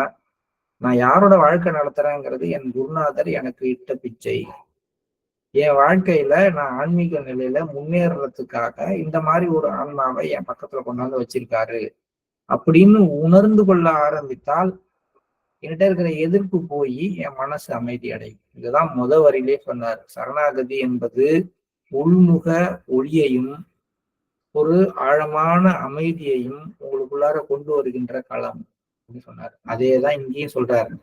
நான் யாரோட வாழ்க்கை நடத்துறேங்கிறது என் குருநாதர் எனக்கு இட்ட பிச்சை. என் வாழ்க்கையில நான் ஆன்மீக நிலையில முன்னேறதுக்காக இந்த மாதிரி ஒரு ஆன்மாவை என் பக்கத்துல கொண்டாந்து வச்சிருக்காரு அப்படின்னு உணர்ந்து கொள்ள ஆரம்பித்தால் என்கிட்ட இருக்கிற எதிர்ப்பு போய் என் மனசு அமைதி அடையும். இதுதான் வரியிலே சொன்னார். சரணாகதி என்பது உள்முக ஒளியையும் ஒரு ஆழமான அமைதியையும் உங்களுக்குள்ளார கொண்டு வருகின்ற களம் அப்படின்னு சொன்னார். அதேதான் இங்கேயும் சொல்றாரு.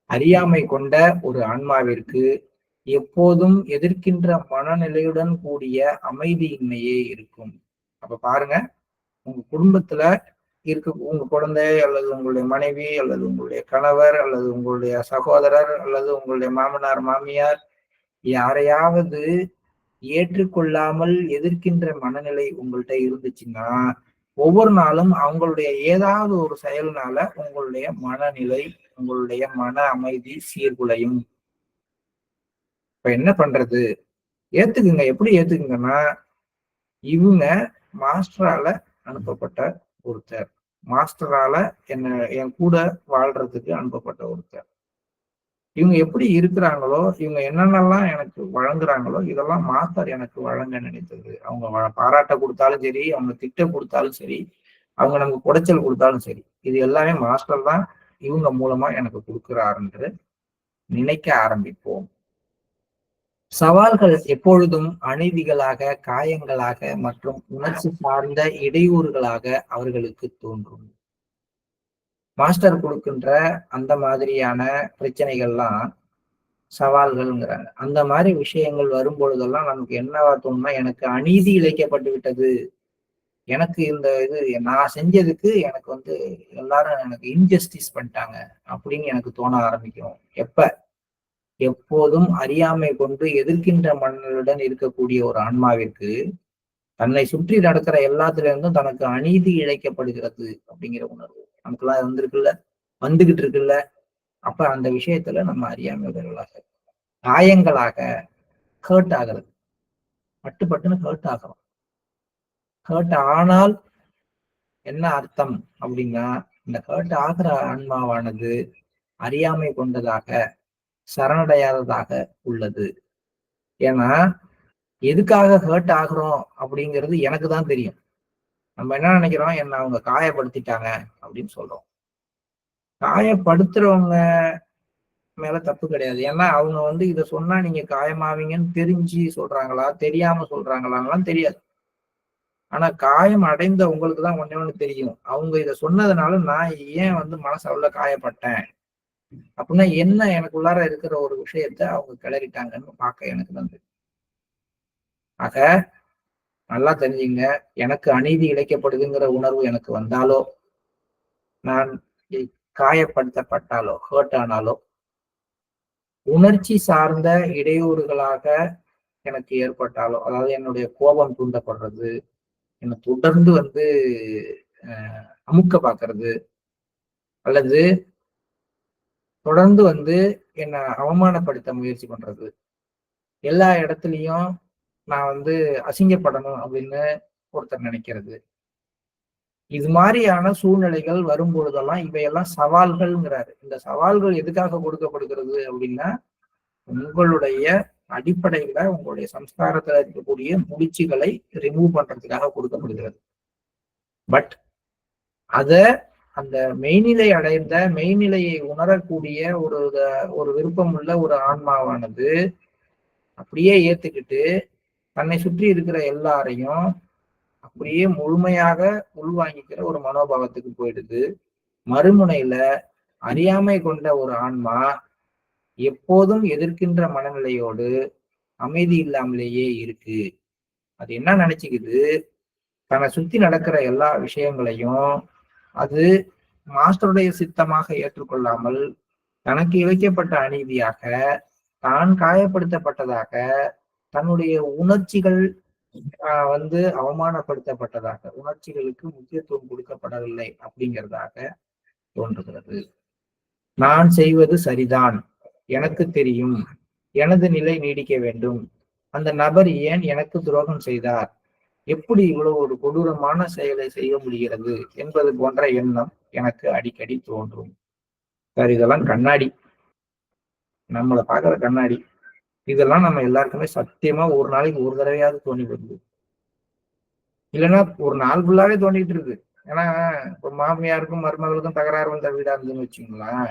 அறியாமை கொண்ட ஒரு ஆன்மாவிற்கு எப்போதும் எதிர்க்கின்ற மனநிலையுடன் கூடிய அமைதியின்மையே இருக்கும். அப்ப பாருங்க, உங்க குடும்பத்துல உங்க குழந்தை அல்லது உங்களுடைய மனைவி அல்லது உங்களுடைய கணவர் அல்லது உங்களுடைய சகோதரர் அல்லது உங்களுடைய மாமனார் மாமியார் யாரையாவது ஏற்றுக்கொள்ளாமல் எதிர்க்கின்ற மனநிலை உங்கள்கிட்ட இருந்துச்சுன்னா ஒவ்வொரு நாளும் அவங்களுடைய ஏதாவது ஒரு செயல்னால உங்களுடைய மனநிலை உங்களுடைய மன அமைதி சீர்குலையும். இப்ப என்ன பண்றது? ஏத்துக்குங்க. எப்படி ஏத்துக்குங்கன்னா இவங்க மாஸ்டரால அனுப்பப்பட்ட ஒருத்தர், மாஸ்டரால என் கூட வாழ்றதுக்கு அனுப்பப்பட்ட ஒருத்தர். இவங்க எப்படி இருக்கிறாங்களோ, இவங்க என்னென்னலாம் எனக்கு வழங்குறாங்களோ, இதெல்லாம் மாஸ்டர் எனக்கு வழங்க நினைத்தது. அவங்க பாராட்ட கொடுத்தாலும் சரி, அவங்க திட்ட கொடுத்தாலும் சரி, அவங்க நமக்கு குடைச்சல் கொடுத்தாலும் சரி, இது எல்லாமே மாஸ்டர் தான் இவங்க மூலமா எனக்கு கொடுக்கிறார் என்று நினைக்க ஆரம்பிப்போம். சவால்கள் எப்பொழுதும் அநீதிகளாக, காயங்களாக மற்றும் உணர்ச்சி சார்ந்த இடையூறுகளாக அவர்களுக்கு தோன்றும். மாஸ்டர் கொடுக்கின்ற அந்த மாதிரியான பிரச்சனைகள்லாம் சவால்கள்ங்கிறாங்க. அந்த மாதிரி விஷயங்கள் வரும் பொழுதெல்லாம் நமக்கு என்னவா தோணும்னா, எனக்கு அநீதி இழைக்கப்பட்டு விட்டது, எனக்கு இந்த இது நான் செஞ்சதுக்கு எனக்கு வந்து எல்லாரும் எனக்கு இன்ஜஸ்டிஸ் பண்ணிட்டாங்க அப்படின்னு எனக்கு தோண ஆரம்பிக்கும். எப்போதும் அறியாமை கொண்டு எதிர்க்கின்ற மன்னனுடன் இருக்கக்கூடிய ஒரு ஆன்மாவிற்கு தன்னை சுற்றி நடக்கிற எல்லாத்துல இருந்தும் தனக்கு அநீதி இழைக்கப்படுகிறது அப்படிங்கிற உணர்வு நமக்குலாம் வந்திருக்குல்ல, வந்துகிட்டு இருக்குல்ல. அப்ப அந்த விஷயத்துல நம்ம அறியாமைகளாக, காயங்களாக ஹர்ட் ஆகிறது, பட்டுன்னு ஹர்ட் ஆகிறோம். ஹர்ட் ஆனால் என்ன அர்த்தம் அப்படின்னா, இந்த ஹர்ட் ஆகிற ஆன்மாவானது அறியாமை கொண்டதாக, சரணடையாததாக உள்ளது. ஏன்னா எதுக்காக ஹர்ட் ஆகுறோம் அப்படிங்கிறது எனக்கு தான் தெரியும். நம்ம என்ன நினைக்கிறோம், என்ன அவங்க காயப்படுத்திட்டாங்க அப்படின்னு சொல்றோம். காயப்படுத்துறவங்க மேல தப்பு கிடையாது. ஏன்னா அவங்க வந்து இதை சொன்னா நீங்க காயமாவீங்கன்னு தெரிஞ்சு சொல்றாங்களா, தெரியாம சொல்றாங்களான்லாம் தெரியாது. ஆனா காயம் அடைந்த உங்களுக்கு தான் ஒண்ணே ஒண்ணு தெரியும். அவங்க இதை சொன்னதுனால நான் ஏன் வந்து மனசளவுல காயப்பட்டேன் அப்படின்னா, என்ன எனக்குள்ளார இருக்கிற ஒரு விஷயத்த அவங்க கிளறிட்டாங்கன்னு பார்க்க எனக்கு தான் தெரியும். ஆக நல்லா தெரிஞ்சுங்க, எனக்கு அநீதி இழைக்கப்படுதுங்கிற உணர்வு எனக்கு வந்தாலோ, நான் காயப்படுத்தப்பட்டாலோ, ஹர்ட் ஆனாலோ, உணர்ச்சி சார்ந்த இடையூறுகளாக எனக்கு ஏற்பட்டாலோ, அதாவது என்னுடைய கோபம் தூண்டப்படுறது, என்னை தொடர்ந்து வந்து அமுக்க பார்க்கறது, அல்லது தொடர்ந்து வந்து என்னை அவமானப்படுத்த முயற்சி பண்றது, எல்லா இடத்துலையும் நான் வந்து அசிங்கப்படணும் அப்படின்னு ஒருத்தர் நினைக்கிறது, இது மாதிரியான சூழ்நிலைகள் வரும் பொழுதெல்லாம் இவையெல்லாம் சவால்கள்ங்கிறாரு. இந்த சவால்கள் எதுக்காக கொடுக்கப்படுகிறது அப்படின்னா, உங்களுடைய அடிப்படையில உங்களுடைய சம்ஸ்காரத்துல இருக்கக்கூடிய முடிச்சுகளை ரிமூவ் பண்றதுக்காக கொடுக்கப்படுகிறது. பட் அத அந்த மெய்நிலை அடைந்த, மெய்நிலையை உணரக்கூடிய ஒரு விருப்பம் உள்ள ஒரு ஆன்மாவானது அப்படியே ஏத்துக்கிட்டு தன்னை சுற்றி இருக்கிற எல்லாரையும் அப்படியே முழுமையாக உள்வாங்கிக்கிற ஒரு மனோபாவத்துக்கு போயிடுது. மறுமுனையில அறியாமை கொண்ட ஒரு ஆன்மா எப்போதும் எதிர்க்கின்ற மனநிலையோடு அமைதி இல்லாமலேயே இருக்கு. அது என்ன நினைச்சுக்குது, தன்னை சுத்தி நடக்கிற எல்லா விஷயங்களையும் அது மாஸ்டருடைய சித்தமாக ஏற்றுக்கொள்ளாமல் தனக்கு இழைக்கப்பட்ட அநீதியாக, தான் காயப்படுத்தப்பட்டதாக, தன்னுடைய உணர்ச்சிகள் வந்து அவமானப்படுத்தப்பட்டதாக, உணர்ச்சிகளுக்கு முக்கியத்துவம் கொடுக்கப்படவில்லை அப்படிங்கிறதாக தோன்றுகிறது. நான் செய்வது சரிதான், எனக்கு தெரியும், எனது நிலை நீடிக்க வேண்டும், அந்த நபர் ஏன் எனக்கு துரோகம் செய்தார், எப்படி இவ்வளவு ஒரு கொடூரமான செயலை செய்ய முடிகிறது என்பது போன்ற எண்ணம் எனக்கு அடிக்கடி தோன்றும். சார், இதெல்லாம் கண்ணாடி, நம்மளை பார்க்குற கண்ணாடி. இதெல்லாம் நம்ம எல்லாருக்குமே சத்தியமா ஒரு நாளைக்கு ஒரு தடவையாவது தோணி வருது, இல்லைன்னா ஒரு நாள் ஃபுல்லாவே தோண்டிட்டு இருக்கு. ஏன்னா ஒரு மாமியாருக்கும் மருமகளுக்கும் தகராறு வந்த வீடா இருந்துன்னு வச்சுங்களேன்,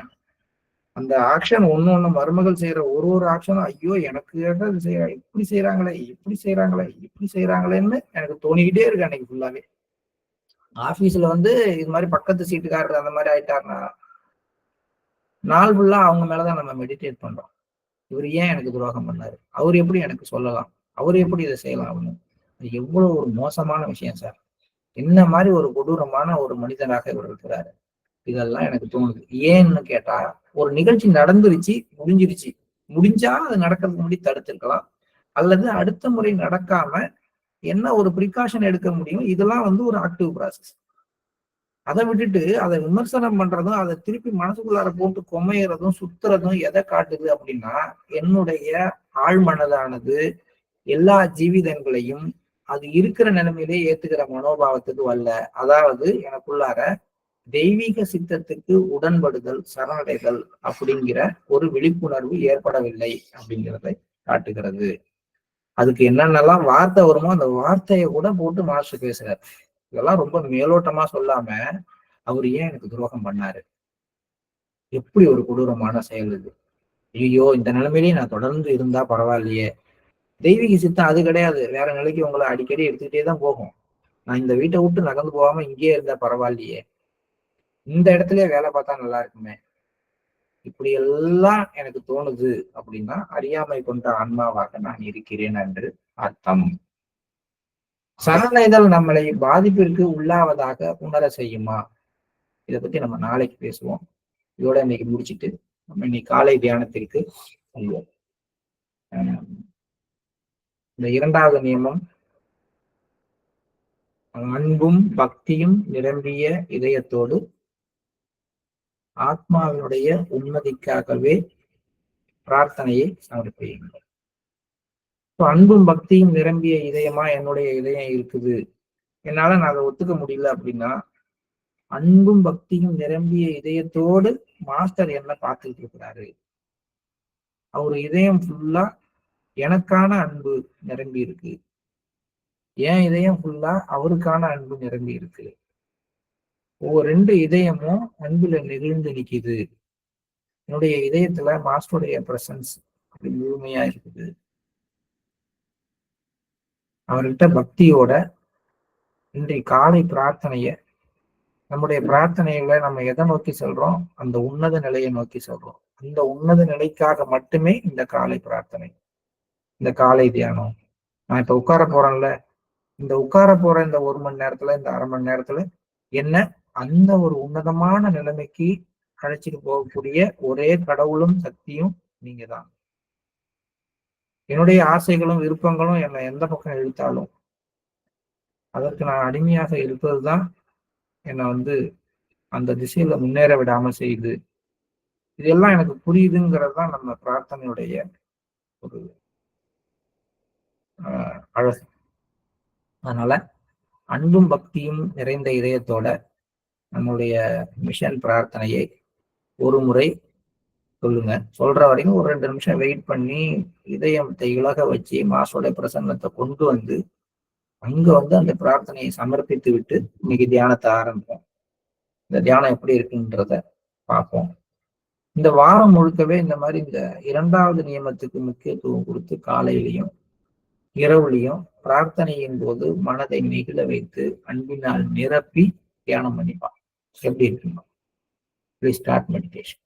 அந்த ஆக்ஷன் ஒண்ணு மருமகள் செய்யற ஒரு ஆக்ஷனும் ஐயோ எனக்கு இப்படி செய்யறாங்களே, இப்படி செய்யறாங்களே, இப்படி செய்யறாங்களேன்னு எனக்கு தோணிக்கிட்டே இருக்கு அன்னைக்கு ஃபுல்லாவே. ஆபீஸ்ல வந்து இது மாதிரி பக்கத்து சீட்டுக்காரர் அந்த மாதிரி ஆயிட்டாருன்னா நாள் ஃபுல்லா அவங்க மேலதான் நம்ம மெடிடேட் பண்றோம். இவர் ஏன் எனக்கு துரோகம் பண்ணாரு, அவர் எப்படி எனக்கு சொல்லலாம், அவர் எப்படி இதை செய்யலாம் அப்படின்னு. அது எவ்வளவு ஒரு மோசமான விஷயம் சார். என்ன மாதிரி ஒரு கொடூரமான ஒரு மனிதனாக இவர் இருக்கிறாரு. இதெல்லாம் எனக்கு தோணுது. ஏன்னு கேட்டா, ஒரு நிகழ்ச்சி நடந்துருச்சு, முடிஞ்சிருச்சு, முடிஞ்சா அது நடக்கிறதுக்கு முன்னாடி தடுத்திருக்கலாம், அல்லது அடுத்த முறை நடக்காம என்ன ஒரு ப்ரிகாஷன் எடுக்க முடியும். இதெல்லாம் வந்து ஒரு ஆக்டிவ் ப்ராசஸ். அதை விட்டுட்டு அதை விமர்சனம் பண்றதும், அதை திருப்பி மனசுக்குள்ளார போட்டு கொமையறதும் சுத்துறதும் எதை காட்டுது அப்படின்னா, என்னுடைய ஆழ்மனதானது எல்லா ஜீவிதங்களையும் அது இருக்கிற நிலைமையிலே ஏத்துக்கிற மனோபாவத்துக்கு வரல. அதாவது எனக்குள்ளார தெய்வீக சித்தத்துக்கு உடன்படுதல், சரணடைதல் அப்படிங்கிற ஒரு விழிப்புணர்வு ஏற்படவில்லை அப்படிங்கிறதை காட்டுகிறது. அதுக்கு என்னென்னலாம் வார்த்தை வருமோ அந்த வார்த்தையை கூட போட்டு மாஸ்டர் பேசுறாரு. இதெல்லாம் ரொம்ப மேலோட்டமா சொல்லாம அவர் ஏன் எனக்கு துரோகம் பண்ணாரு, எப்படி ஒரு கொடூரமான செயல் இது, ஐயோ இந்த நிலைமையிலேயே நான் தொடர்ந்து இருந்தா பரவாயில்லையே. தெய்வீக சித்தம் அது கிடையாது. வேற நிலைக்கு உங்களை அடிக்கடி எடுத்துக்கிட்டே தான் போகும். நான் இந்த வீட்டை விட்டு நகர்ந்து போகாம இங்கேயே இருந்தா பரவாயில்லையே, இந்த இடத்துல வேலை பார்த்தா நல்லா இருக்குமே, இப்படி எல்லாம் எனக்கு தோணுது அப்படின்னா அறியாமை கொண்ட ஆன்மாவாக நான் இருக்கிறேன் என்று அர்த்தம். சரணடைதல் நம்மளை பாதிப்பிற்கு உள்ளாவதாக உணர செய்யுமா? இதை பத்தி நம்ம நாளைக்கு பேசுவோம். இதோட இன்னைக்கு முடிச்சுட்டு நம்ம இன்னைக்கு காலை தியானத்திற்கு செல்வோம். இந்த இரண்டாவது நியமம், அன்பும் பக்தியும் நிரம்பிய இதயத்தோடு ஆத்மாவினுடைய உன்னதிக்காகவே பிரார்த்தனையை சமர்ப்பியுங்கள். அன்பும் பக்தியும் நிரம்பிய இதயமா என்னுடைய இதயம் இருக்குது, என்னால நான் அதை ஒத்துக்க முடியல அப்படின்னா, அன்பும் பக்தியும் நிரம்பிய இதயத்தோடு மாஸ்டர் என்ன பார்த்துட்டு இருக்கிறாரு. அவர் இதயம் ஃபுல்லா எனக்கான அன்பு நிரம்பி இருக்கு, என் இதயம் ஃபுல்லா அவருக்கான அன்பு நிரம்பி இருக்கு. ஒவ்வொரு ரெண்டு இதயமும் அன்புல நெகிழ்ந்து நிக்குது. என்னுடைய இதயத்துல மாஸ்டருடைய பிரசன்ஸ் அப்படி முழுமையா இருக்குது. அவர்கிட்ட பக்தியோட இன்றைய காலை பிரார்த்தனைய, நம்முடைய பிரார்த்தனைகளை நம்ம எதை நோக்கி சொல்றோம், அந்த உன்னத நிலையை நோக்கி சொல்றோம். அந்த உன்னத நிலைக்காக மட்டுமே இந்த காலை பிரார்த்தனை, இந்த காலை தியானம். நான் இப்ப உட்கார போறேன்ல, இந்த உட்கார போற இந்த 1 மணி நேரத்துல, இந்த அரை மணி நேரத்துல என்ன அந்த ஒரு உன்னதமான நிலைமைக்கு அழைச்சிட்டு போகக்கூடிய ஒரே கடவுளும் சக்தியும் நீங்க தான். என்னுடைய ஆசைகளும் விருப்பங்களும் என்னை எந்த பக்கம் இழுத்தாலும் அதற்கு நான் அடிமையாக இருப்பதுதான் என்னை அந்த திசையில முன்னேற விடாம செய்யுது. இதெல்லாம் எனக்கு புரியுதுங்கிறது தான் நம்ம பிரார்த்தனையுடைய ஒரு அழகு. அதனால அன்பும் பக்தியும் நிறைந்த இதயத்தோட நம்முடைய மிஷன் பிரார்த்தனையை ஒரு முறை சொல்லுங்க. சொல்ற வரைக்கும் ஒரு 2 நிமிஷம் வெயிட் பண்ணி இதயத்தை இலக வச்சு மாசோட பிரசன்னத்தை கொண்டு வந்து அங்க அந்த பிரார்த்தனையை சமர்ப்பித்து விட்டு இன்னைக்கு தியானத்தை ஆரம்பிப்போம். இந்த தியானம் எப்படி இருக்குன்றத பார்ப்போம். இந்த வாரம் முழுக்கவே இந்த மாதிரி இந்த இரண்டாவது நியமத்துக்கு முக்கியத்துவம் கொடுத்து காலையிலையும் இரவுலையும் பிரார்த்தனையின் போது மனதை நெகிழ வைத்து அன்பினால் நிரப்பி தியானம் பண்ணிப்பான். எப்படி இருக்குமா? Please start meditation.